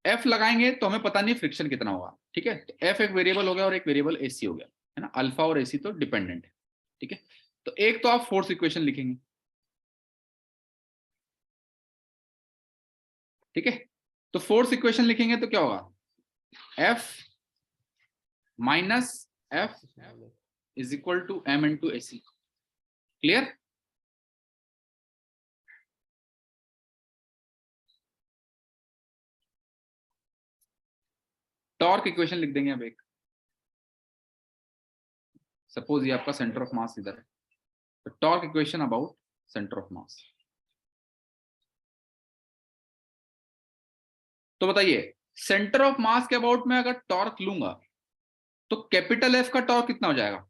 F लगाएंगे तो हमें पता नहीं फ्रिक्शन कितना होगा, ठीक है। तो F एक वेरिएबल हो गया और एक वेरिएबल AC हो गया, है ना। अल्फा और AC तो डिपेंडेंट है, ठीक है। तो एक तो आप फोर्स इक्वेशन लिखेंगे, ठीक है। तो फोर्स इक्वेशन लिखेंगे तो क्या होगा? F minus F is equal to M into AC। Clear? Torque equation लिख देंगे अब एक। सपोज ये आपका सेंटर ऑफ मास इधर है, तो torque equation about centre of मास। तो बताइए सेंटर ऑफ मास के अबाउट में अगर टॉर्क लूंगा तो कैपिटल एफ का टॉर्क कितना हो जाएगा?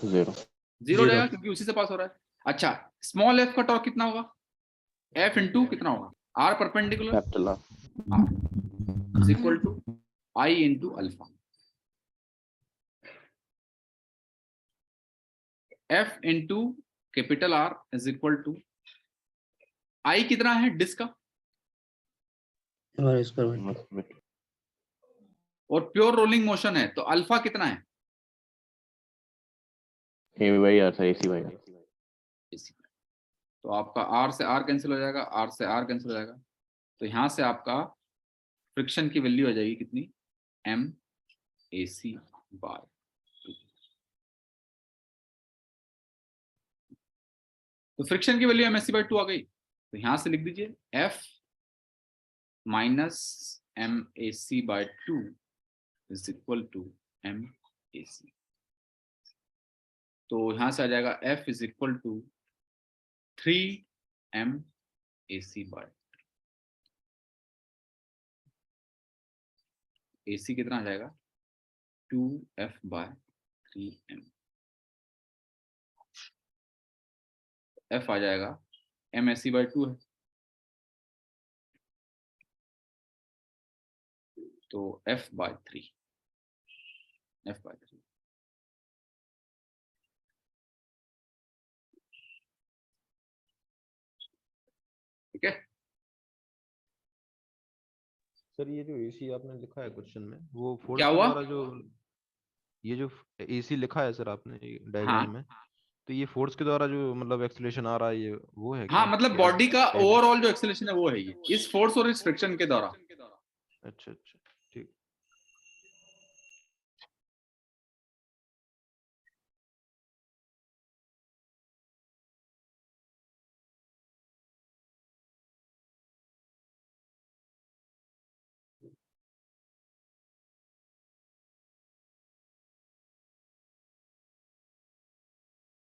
0 हो जाएगा, क्योंकि उसी से पास हो रहा है। अच्छा, स्मॉल एफ का टॉर्क कितना होगा? एफ इंटू कितना होगा? R perpendicular is equal to I into alpha. F into capital R is equal to I कितना है डिस्क का, और प्योर रोलिंग मोशन है तो अल्फा कितना है? AC। तो आपका R से R कैंसिल हो जाएगा, R से R कैंसिल हो जाएगा, तो यहां से आपका फ्रिक्शन की वैल्यू आ जाएगी कितनी? M AC by 2। तो फ्रिक्शन की वैल्यू M AC बाय 2 आ गई, तो यहां से लिख दीजिए F minus M AC by 2 is equal to M AC। तो यहां से आ जाएगा F is equal to 3M AC by AC कितना आ जाएगा? 2F bye 3M। F आ जाएगा M AC बाय 2 है, तो F बाय 3, F बाय 3। ठीक है, सर ये जो एसी आपने लिखा है क्वेश्चन में, वो फोर्स क्या के हुआ? द्वारा जो ये जो एसी लिखा है सर आपने डायग्राम हाँ में, तो ये फोर्स के द्वारा जो मतलब एक्सीलरेशन आ रहा है ये वो है हाँ, क्या? मतलब या बॉडी का पहले? ओवरऑल जो एक्सेलरेशन है वो है ये, इस फोर्स और इस फ्रिक्शन के द्वारा। अच्छा अच्छा, ठीक।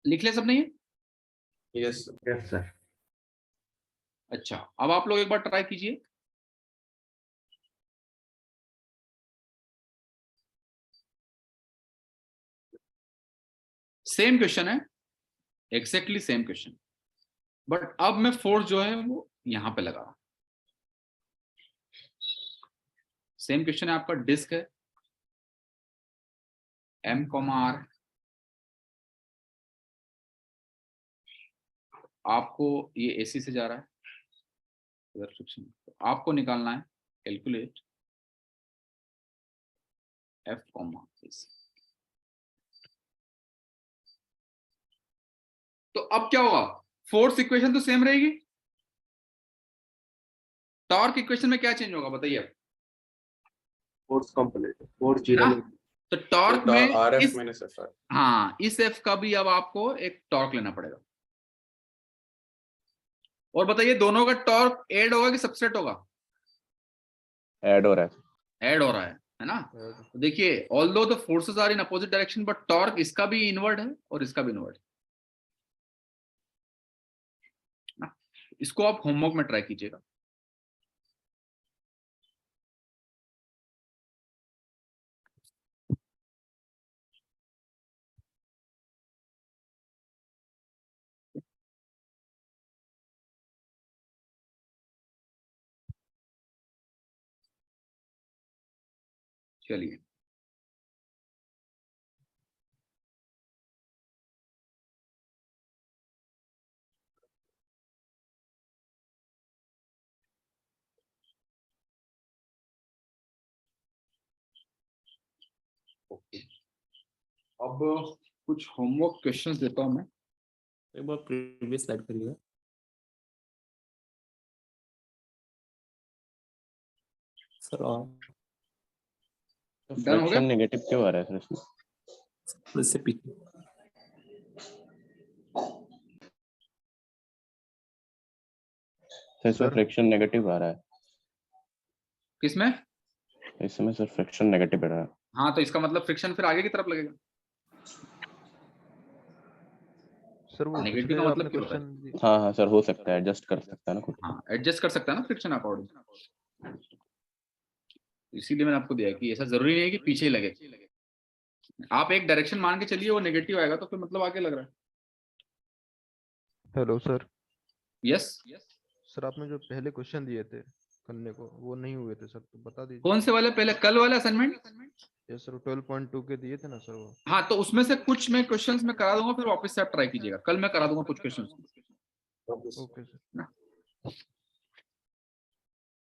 लिख ले सब नहीं है? Yes sir. अच्छा, अब आप लोग एक बार ट्राई कीजिए। सेम क्वेश्चन है, एग्जैक्टली सेम क्वेश्चन, बट अब मैं फोर्स जो है वो यहां पे लगा रहा हूं। सेम क्वेश्चन है, आपका डिस्क है M, R, आपको ये AC से जा रहा है इधर फ्रिक्शन, तो आपको निकालना है कैलकुलेट F, AC। तो अब क्या होगा? फोर्स इक्वेशन तो सेम रहेगी, टॉर्क इक्वेशन में क्या चेंज होगा बताइए अब? फोर्स कंपोनेंट, फोर्स 0 हाँ, तो टॉर्क में RF इस, माइनस FR। हाँ, इस F का भी अब आपको एक टॉर्क लेना पड़ेगा। और बताइए दोनों का टॉर्क ऐड होगा कि सबसेट होगा? ऐड हो रहा है। ऐड हो रहा है ना? तो देखिए although the forces are in opposite direction but torque इसका भी इनवर्ड है और इसका भी इनवर्ड है। इसको आप होमवर्क में ट्राई कीजिएगा। चलिए, ओके, अब कुछ होमवर्क क्वेश्चंस देता हूं मैं। एक बार प्रीवियस स्लाइड करिएगा। सर डन हो गया? फ्रिक्शन नेगेटिव क्यों आ रहा है सर इसमें? इससे पीछे सर इसमें फ्रिक्शन नेगेटिव आ रहा है। किसमें? इस समय सर फ्रिक्शन नेगेटिव बढ़ रहा है। हाँ, तो इसका मतलब फ्रिक्शन फिर आगे की तरफ लगेगा। सर वो नेगेटिव पिछले का आपने मतलब क्या होता है? क्वेश्चन हाँ हाँ सर, हो सकता है, एडजस्ट कर सकता है ना खुद को। हाँ, एडजस्ट कर सकता है ना फ्रिक्शन अकॉर्डिंग। इसीलिए मैंने आपको दिया कि ऐसा जरूरी नहीं है कि पीछे ही लगे। आप एक डायरेक्शन मान के चलिए, वो नेगेटिव आएगा तो फिर मतलब आगे लग रहा है। Hello sir. यस। सर आपने जो पहले क्वेश्चन दिए थे करने को वो नहीं हुए थे सर, तो बता दीजिए। कौन से वाले? पहले कल वाला असाइनमेंट? यस सर, 12.2 के दिए थे ना सर वो। हाँ, तो उसमें से कुछ मैं क्वेश्चंस में करा दूंगा, फिर वापस से आप ट्राई कीजिएगा। कल मैं करा दूंगा कुछ क्वेश्चंस। Okay sir.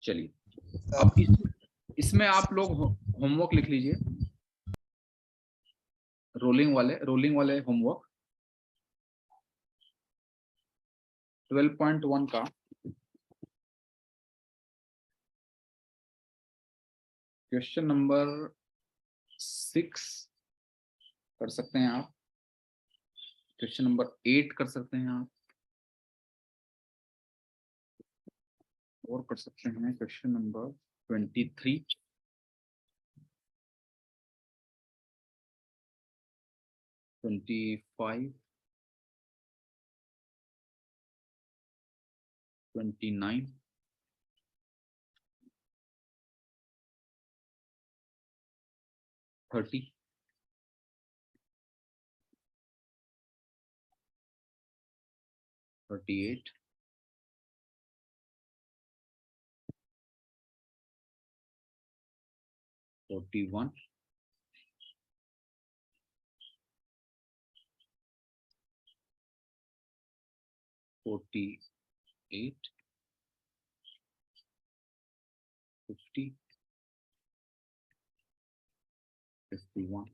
चलिए, अब इसमें आप लोग होमवर्क लिख लीजिए, रोलिंग वाले होमवर्क 12.1 का क्वेश्चन नंबर 6 कर सकते हैं आप, क्वेश्चन नंबर 8 कर सकते हैं आप, और कर सकते हैं क्वेश्चन नंबर 23, 25, 29, 30, 38, 41, 48, 50, 51,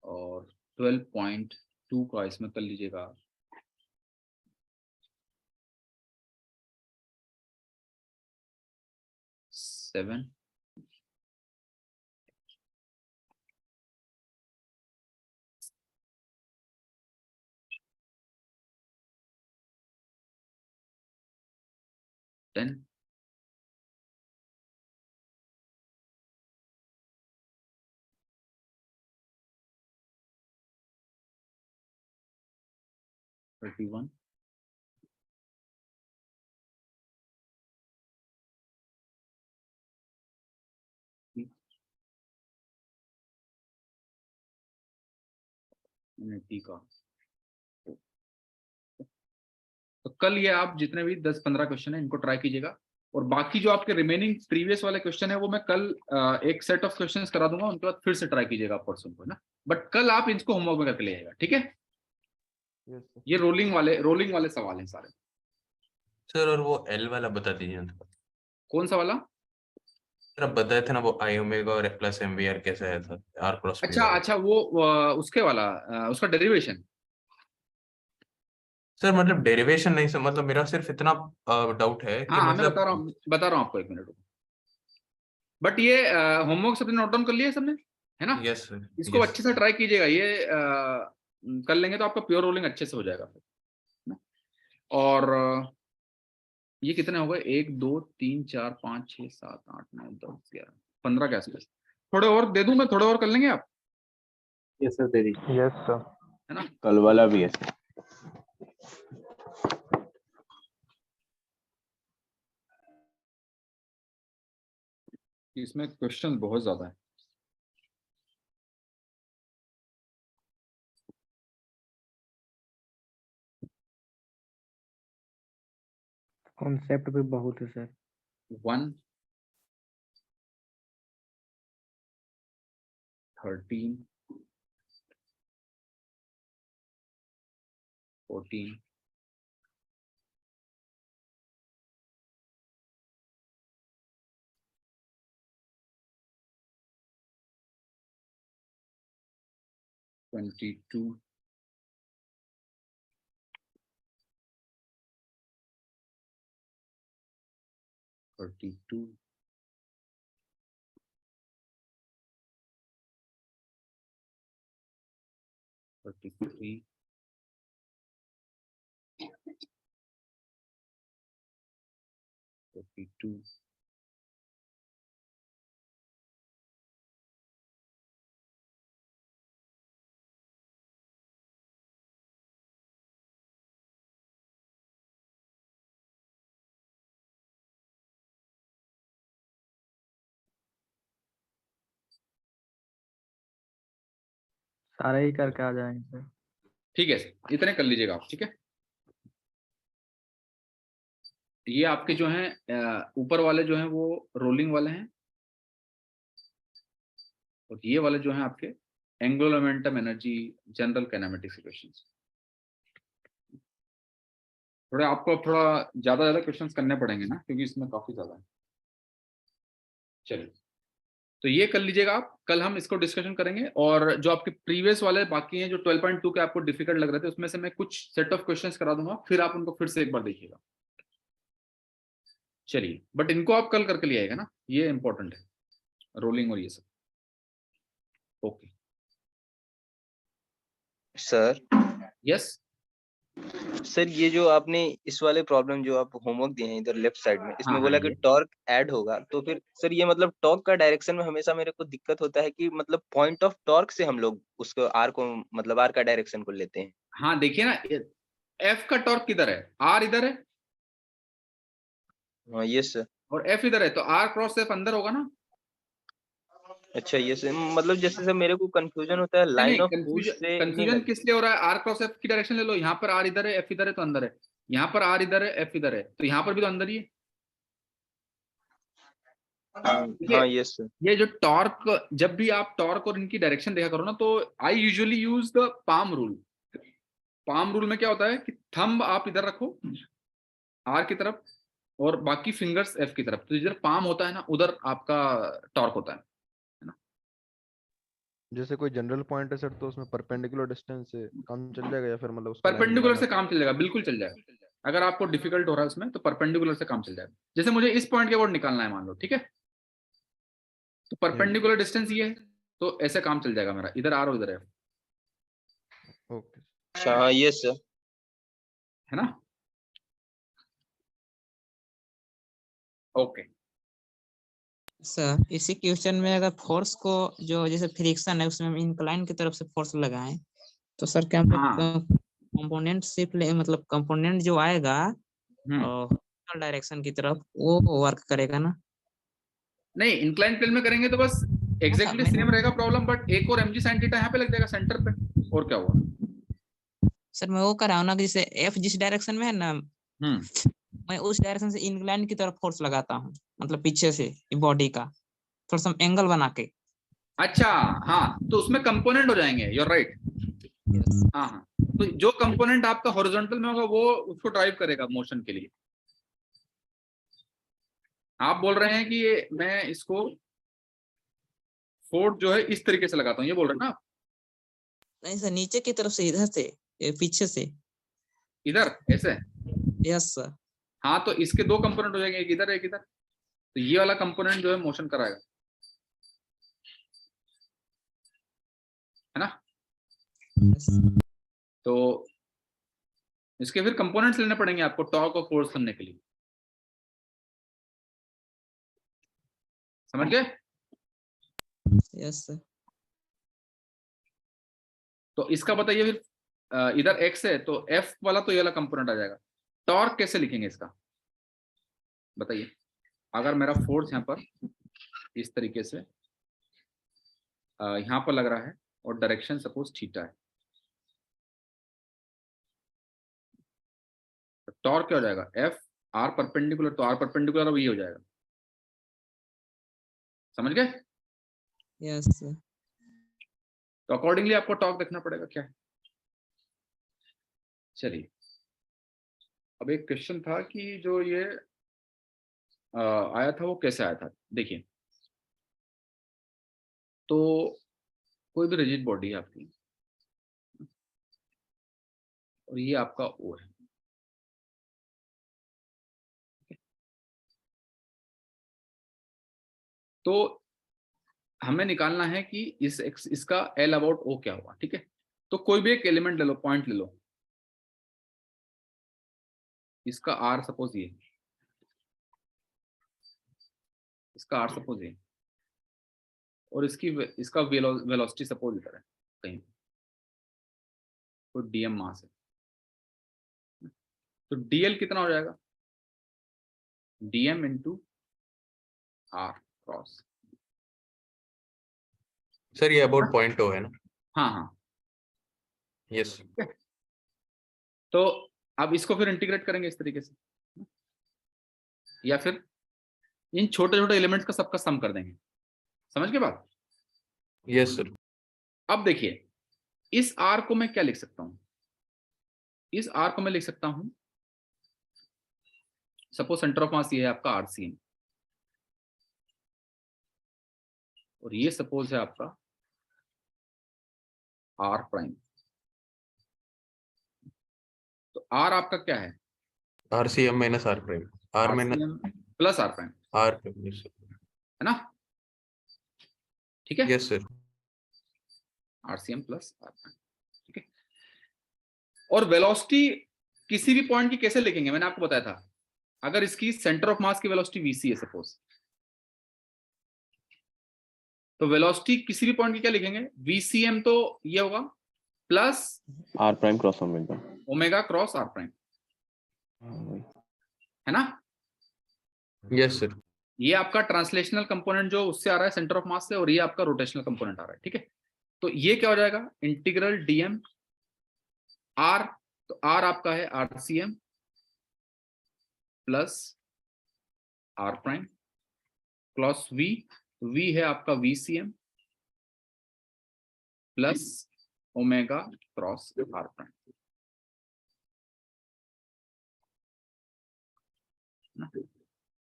और 12.2 का इसमें कर लीजिएगा। 7, 10, 31, 80 का। तो कल ये आप जितने भी 10-15 क्वेश्चन है इनको ट्राई कीजिएगा, और बाकी जो आपके रिमेनिंग प्रीवियस वाले क्वेश्चन है वो मैं कल एक सेट ऑफ क्वेश्चंस करा दूंगा, उनके बाद फिर से ट्राई कीजिएगा आप परसों को, है ना। बट कल आप इसको होमवर्क में करके ले जाएगा, ठीक है। Yes sir. ये रोलिंग वाले सवाल हैं सारे। सर और वो एल वाला बता दीजिए ना। कौन सा वाला? सर आप बताए थे ना वो आई ओमेगा और प्लस एम वी आर कैसे आया था, आर क्रॉस पी अच्छा वाला। अच्छा, वो उसके वाला उसका डेरिवेशन। सर मतलब डेरिवेशन नहीं सर, मतलब मेरा सिर्फ इतना डाउट है कि हाँ हाँ, मैं मतलब बता रहा हूँ आपको, 1 मिनट। बट ये होमवर्क सबने नोट डाउन कर लिया है सबने, है ना। यस सर इसको अच्छे से ट्राई कीजिएगा, ये कर लेंगे तो आपका प्योर रोलिंग अच्छे से हो जाएगा फिर, है ना? और ये कितने हो गए? 1 2 3 4 5 6 7 8 9 10 11 15 के आसपास। थोड़े और दे दूं मैं? थोड़े और कर लेंगे आप, यस सर, दे दीजिए। Yes sir. है ना। कल वाला भी है। इसमें क्वेश्चन बहुत ज्यादा है। कॉन्सेप्ट भी बहुत है सर। 1, 13, 14, 22, 32, 33, 2 सारे ही करके आ जाएंगे सर। ठीक है, इतने कर लीजिएगा आप, ठीक है। ये आपके जो हैं ऊपर वाले जो हैं वो रोलिंग वाले हैं, और ये वाले जो हैं आपके angular momentum energy general kinematics equations. थोड़ा आपको अब थोड़ा ज्यादा क्वेश्चंस करने पड़ेंगे ना, क्योंकि इसमें काफी ज्यादा है। चलिए, तो ये कर लीजिएगा आप, कल हम इसको डिस्कशन करेंगे। और जो आपके प्रीवियस वाले बाकी हैं जो 12.2 के आपको डिफिकल्ट लग रहे थे, उसमें से मैं कुछ सेट ऑफ क्वेश्चंस करा दूंगा, फिर आप उनको फिर से एक बार देखिएगा। चलिए, बट इनको आप कल करके ले आएगा ना, ये इंपॉर्टेंट है, रोलिंग और ये सब। Okay sir. यस सर, ये जो आपने इस वाले प्रॉब्लम जो आप होमवर्क दिए हैं इधर लेफ्ट साइड में, इसमें हाँ, बोला कि ये टॉर्क ऐड होगा, तो फिर सर ये मतलब टॉर्क का डायरेक्शन में हमेशा मेरे को दिक्कत होता है कि मतलब पॉइंट ऑफ टॉर्क से हम लोग उसको आर को मतलब आर का डायरेक्शन को लेते हैं। हाँ देखिए ना, एफ का टॉर्क किधर है, आर इधर है हाँ यस सर। और एफ इधर है, तो आर क्रॉस एफ अंदर होगा ना। अच्छा ये सर, मतलब जैसे सर मेरे को कंफ्यूजन होता है लाइन ऑफ फोर्स से नहीं कंफ्यूजन लग। किस लिए हो रहा है, आर क्रॉस एफ की डायरेक्शन ले लो, यहाँ पर आर इधर है, एफ इधर है, तो अंदर है। यहाँ पर आर इधर है, एफ इधर है, तो यहाँ पर भी तो अंदर ही है। हाँ यस सर। ये जो टॉर्क, जब भी आप टॉर्क और इनकी डायरेक्शन देखा करो ना, तो I usually use the palm rule. Palm rule में क्या होता है कि थंब आप इधर रखो आर की तरफ और बाकी फिंगर्स एफ की तरफ, तो इधर पाम होता है ना, उधर आपका टॉर्क होता है ना। जैसे कोई जनरल पॉइंट है सर, तो उसमें परपेंडिकुलर डिस्टेंस से काम चल जाएगा, या फिर मतलब उसको लाइन परपेंडिकुलर से निकालना काम चल जाएगा, बिल्कुल चल जाएगा। अगर आपको डिफिकल्ट हो रहा है उसमें, तो परपेंडिकुलर से काम चल जाएगा। जैसे मुझे इस पॉइंट के अबाउट निकालना है मान लो, ठीक है, तो परपेंडिकुलर डिस्टेंस ये है, तो ऐसे काम चल जाएगा मेरा, इधर आर और इधर एफ। ओके। अच्छा हाँ यस सर। है ना। ओके सर इसी क्वेश्चन में अगर फोर्स को जो जैसे फ्रिक्शन है उसमें हम इंक्लाइन की तरफ से फोर्स लगाएं, तो सर क्या हम लोग कंपोनेंट शिफ्ट ले, मतलब कंपोनेंट जो आएगा और डायरेक्शन की तरफ वो वर्क करेगा ना। नहीं, इंक्लाइन प्लेन में करेंगे तो बस एग्जैक्टली सेम रहेगा प्रॉब्लम, बट एक और mg sin थीटा यहाँ पे लग जाएगा सेंटर पे, और क्या हुआ। सर मैं वो कर रहा हूँ ना, जैसे एफ जिस डायरेक्शन में है ना, मैं उस डायरेक्शन से इंक्लाइन की तरफ फोर्स लगाता हूँ, मतलब पीछे से बॉडी का थोड़ा सा एंगल बना के। अच्छा हाँ, तो उसमें कंपोनेंट हो जाएंगे, यूर राइट। हाँ हाँ, तो जो कंपोनेंट आपका हॉरिजॉन्टल में होगा वो उसको ड्राइव करेगा मोशन के लिए। आप बोल रहे हैं कि ये मैं इसको फोर्स जो है इस तरीके से लगाता हूँ, ये बोल रहे हैं ना आप? नहीं सर, नीचे की तरफ से, इधर से, पीछे से इधर ऐसे। Yes sir. हाँ, तो इसके दो कंपोनेंट हो जाएंगे, एक इधर एक इधर, तो ये वाला कंपोनेंट जो है मोशन कराएगा, है ना। तो इसके फिर कंपोनेंट्स लेने पड़ेंगे आपको टॉर्क और फोर्स करने के लिए, समझ गए। Yes sir. तो इसका बताइए फिर, इधर x है तो f वाला तो ये वाला कंपोनेंट आ जाएगा। टॉर्क कैसे लिखेंगे इसका बताइए। अगर मेरा फोर्स यहाँ पर इस तरीके से यहाँ पर लग रहा है और डायरेक्शन सपोज थीटा है, तो टॉर्क क्या हो जाएगा, f r परपेंडिकुलर, तो r परपेंडिकुलर अब ये हो जाएगा, समझ गए। Yes sir. तो अकॉर्डिंगली आपको टॉर्क देखना पड़ेगा क्या है। चलिए, अब एक क्वेश्चन था कि जो ये आया था वो कैसे आया था, देखिए। तो कोई भी रिजिड बॉडी है आपकी और ये आपका ओ है, तो हमें निकालना है कि इसका एल अबाउट ओ क्या हुआ, ठीक है। तो कोई भी एक एलिमेंट ले लो, पॉइंट ले लो, इसका आर सपोज ये, इसका r सपोज है और इसका वेलोसिटी सपोज इधर है कहीं, तो dm मास है, तो dl कितना हो जाएगा, dm into r cross. Sir ये अबाउट पॉइंट है ना? हाँ हाँ यस। तो अब इसको फिर इंटीग्रेट करेंगे इस तरीके से, या फिर इन छोटे छोटे एलिमेंट्स का सबका सम कर देंगे। समझ के बात? Yes sir. अब देखिए इस r को मैं क्या लिख सकता हूं, इस r को मैं लिख सकता हूं, सपोज सेंटर ऑफ मास ये है आपका RCM और ये सपोज है आपका r प्राइम। तो r आपका क्या है, RCM minus r prime, r minus plus r prime, r prime, है ना? ठीक है, yes sir. RCM plus r prime, ठीक है। और वेलोसिटी किसी भी पॉइंट की कैसे लिखेंगे, मैंने आपको बताया था, अगर इसकी सेंटर ऑफ मास की वेलोसिटी vc है सपोज, तो वेलोसिटी किसी भी पॉइंट की क्या लिखेंगे, vcm, तो ये होगा plus r prime cross omega, omega cross r prime, है ना? Yes sir. ये आपका ट्रांसलेशनल कंपोनेंट जो उससे आ रहा है सेंटर ऑफ मास से, और ये आपका रोटेशनल कंपोनेंट आ रहा है, ठीक है। तो ये क्या हो जाएगा, इंटीग्रल dm r, तो r आपका है RCM plus r prime plus v है आपका VCM plus omega cross r prime,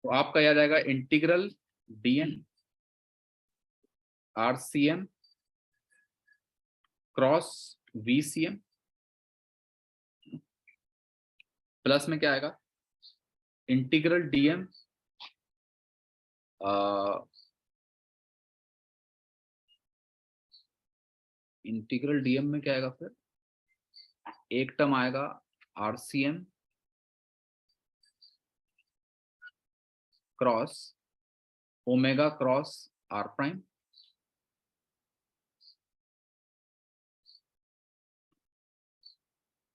तो आपका याद आएगा integral dm RCM cross VCM plus में क्या आएगा, इंटीग्रल dm इंटीग्रल dm में क्या आएगा, फिर एक टर्म आएगा RCM cross omega cross r prime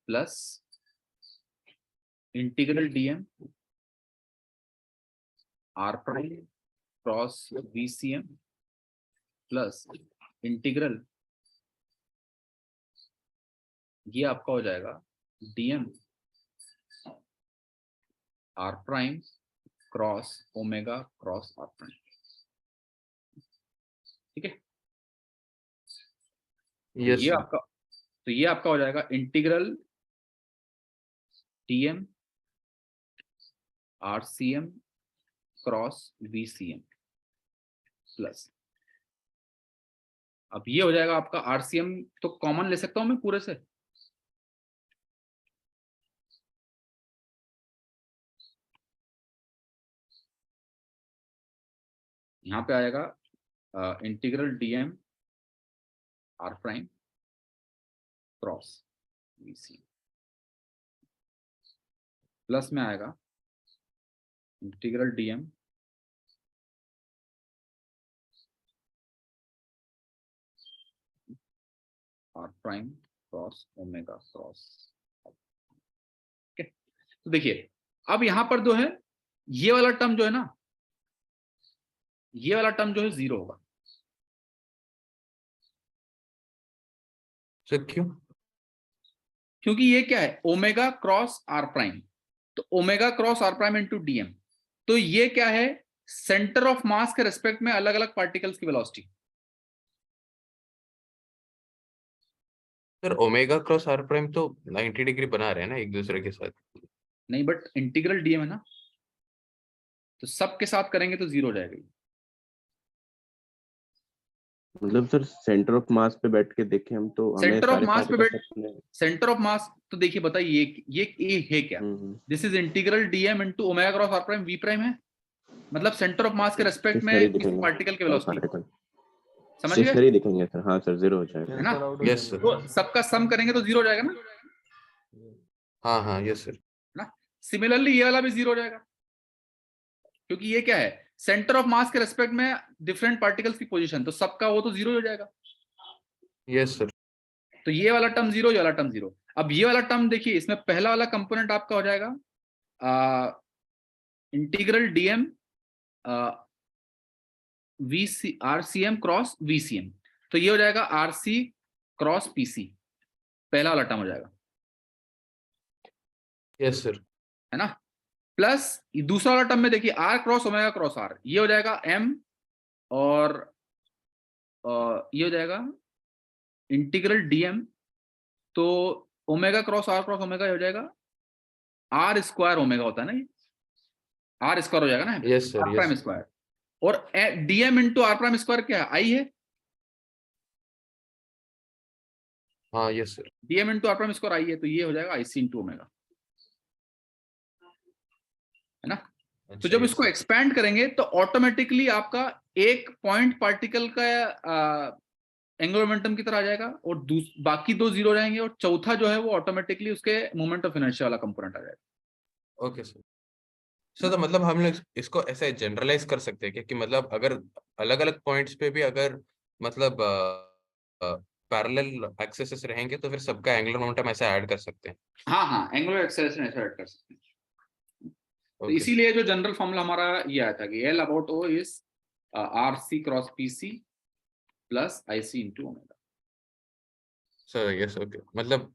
plus integral dm r prime cross VCM plus integral, ये आपका हो जाएगा dm r prime cross omega cross r prime, ठीक है। यस ये आपका, तो ये आपका हो जाएगा integral dm RCM cross VCM plus, अब ये हो जाएगा आपका RCM, तो कॉमन ले सकता हूं मैं पूरे से, यहाँ पे आएगा integral dm r prime cross VCM plus में आएगा integral dm r prime cross omega cross, ठीक है। तो देखिए अब यहां पर जो है ये वाला टर्म जो है ना, ये वाला टर्म जो है 0 होगा। सर क्यों? क्योंकि ये क्या है, ओमेगा क्रॉस r प्राइम, तो omega cross r prime into dm, तो ये क्या है, सेंटर ऑफ मास के रेस्पेक्ट में अलग अलग पार्टिकल्स की velocity. Sir omega cross r prime तो 90 डिग्री बना रहे हैं ना एक दूसरे के साथ। नहीं, बट इंटीग्रल dm है ना, तो सबके साथ करेंगे तो 0 हो जाएगा। मतलब सर सेंटर ऑफ मास पे बैठ के देखें हम तो हमें सेंटर ऑफ सारे मास पे particles बैठ, अपने- सेंटर ऑफ मास, तो देखिए बताइए ये है क्या, this is integral dm into omega cross r prime, v prime है, मतलब सेंटर ऑफ मास के रेस्पेक्ट इस में तरह किसी दिखेंगे पार्टिकल की वेलोसिटी, particle समझ इस गए? तरह दिखेंगे सर। हाँ सर 0 हो जाएगा। है ना? Yes sir. तो सबका सम करेंगे तो 0 हो जाएगा ना, हाँ हाँ यस सर। ना? सिमिलरली ये वाला भी 0 हो जाएगा, क्योंकि ये क्या है, सेंटर ऑफ मास के रेस्पेक्ट में डिफरेंट पार्टिकल्स की पोजीशन, तो सबका वो तो जीरो हो जाएगा। Yes sir. तो ये वाला टर्म जीरो, ये वाला टर्म जीरो। अब ये वाला टर्म देखिए, इसमें पहला वाला कंपोनेंट आपका हो जाएगा integral DM VC RCM cross VCM, तो ये हो जाएगा आरसी क्रॉस पीसी, पहला वाला टर्म हो जाएगा। Yes sir. है ना, प्लस दूसरा वाला टर्म में देखिए r cross omega cross r, ये हो जाएगा एम, और ये हो जाएगा इंटीग्रल डीएम, तो ओमेगा क्रॉस आर ओमेगा हो जाएगा आर स्क्वायर ओमेगा होता है ना, ये आर स्क्वायर हो जाएगा ना। Yes sir. R prime square, और DM into R prime square क्या है, आई है। हाँ yes sir. DM into R prime square I है, तो ये हो जाएगा आईसी इंटू ओमेगा, है ना। तो जब इसको एक्सपैंड करेंगे तो ऑटोमेटिकली आपका एक पॉइंट पार्टिकल का एंगुलर मोमेंटम की तरह आ जाएगा, और बाकी दो जीरो रहेंगे, और चौथा जो है वो ऑटोमेटिकली उसके मोमेंट ऑफ इनर्शिया वाला कंपोनेंट आ जाएगा। Okay sir. सर तो मतलब हम लोग इसको ऐसे जनरलाइज कर सकते हैं कि मतलब अगर अलग अलग पॉइंट्स पे भी अगर मतलब पैरेलल एक्सेस रहेंगे तो फिर सबका एंगुलर मोमेंटम ऐसे ऐड कर सकते हैं। हाँ हाँ, एंगुलर एक्सेलरेशन ऐसे ऐड कर सकते हैं। तो इसीलिए जो जनरल फॉर्मूला हमारा ये आया था कि L about O is RC cross PC plus IC into omega. Sir yes okay, मतलब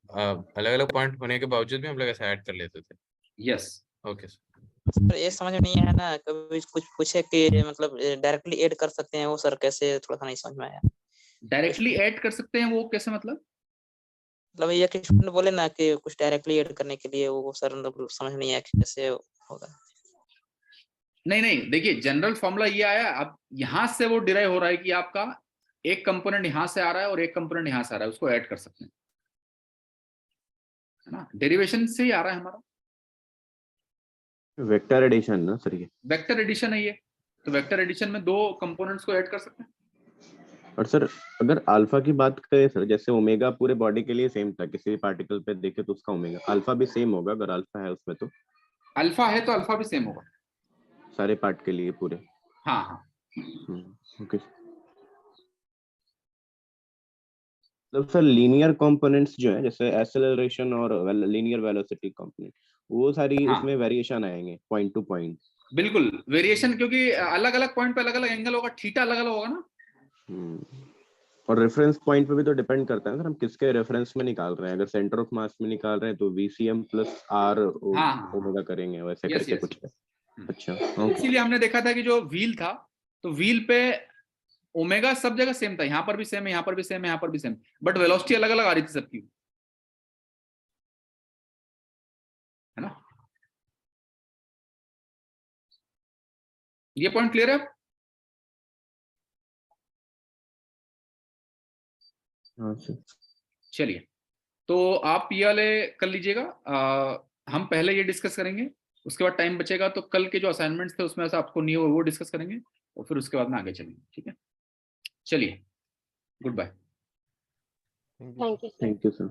अलग अलग पॉइंट होने के बावजूद भी हम लोग ऐसे ऐड कर लेते थे। Yes okay sir. सर ये समझ में नहीं आया ना, कभी कुछ पूछे कि मतलब डायरेक्टली ऐड कर सकते हैं वो, सर कैसे, थोड़ा सा नहीं समझ में आया। डायरेक्टली ऐड कर सकते हैं वो कैसे, मतलब ये कि स्टूडेंट बोले ना कि कुछ डायरेक्टली ऐड करने के लिए, वो सर मतलब समझ नहीं आया कि कैसे होगा। नहीं देखिए, जनरल फॉर्मूला ये आया, अब यहाँ से वो डिराइव हो रहा है कि आपका एक कंपोनेंट यहाँ से आ रहा है और एक कंपोनेंट यहाँ से आ रहा है, उसको ऐड कर सकते हैं, है ना। डेरिवेशन से ही आ रहा है हमारा, वेक्टर एडिशन ना सर, ये वेक्टर एडिशन है ये, तो वेक्टर एडिशन में दो कंपोनेंट्स को ऐड कर सकते हैं। और सर अगर अल्फा की बात करें सर, जैसे ओमेगा पूरे बॉडी के लिए सेम था, किसी भी पार्टिकल पे देखे तो उसका ओमेगा अल्फा भी सेम होगा, अगर अल्फा है उसमें तो अल्फा है तो अल्फा भी सेम होगा सारे पार्ट के लिए पूरे। हाँ ओके। तो सर लीनियर कंपोनेंट्स जो है, जैसे एक्सेलरेशन और लीनियर वेलोसिटी कंपोनेंट, वो सारी उसमें वेरिएशन आएंगे पॉइंट टू पॉइंट। बिल्कुल वेरिएशन, क्योंकि अलग अलग पॉइंट पे अलग अलग एंगल होगा, थीटा अलग अलग होगा ना। और रेफरेंस पॉइंट पे भी तो डिपेंड करता है सर, हम किसके रेफरेंस में निकाल रहे हैं। अगर सेंटर ऑफ मास में निकाल रहे हैं तो VCM प्लस R ओमेगा करेंगे, वैसे करके कुछ है। अच्छा, इसीलिए हमने देखा था कि जो व्हील था, तो व्हील पे ओमेगा सब जगह सेम था, यहाँ पर भी सेम है, यहाँ पर भी सेम है, यहाँ पर भी सेम, बट वेलोसिटी अलग अलग आ रही थी सबकी, है ना। ये पॉइंट क्लियर है? चलिए, तो आप ये वाले कर लीजिएगा, हम पहले ये डिस्कस करेंगे, उसके बाद टाइम बचेगा तो कल के जो असाइनमेंट्स थे उसमें से आपको नहीं हो वो डिस्कस करेंगे, और फिर उसके बाद में आगे चलेंगे, ठीक है। चलिए, goodbye. Thank you sir.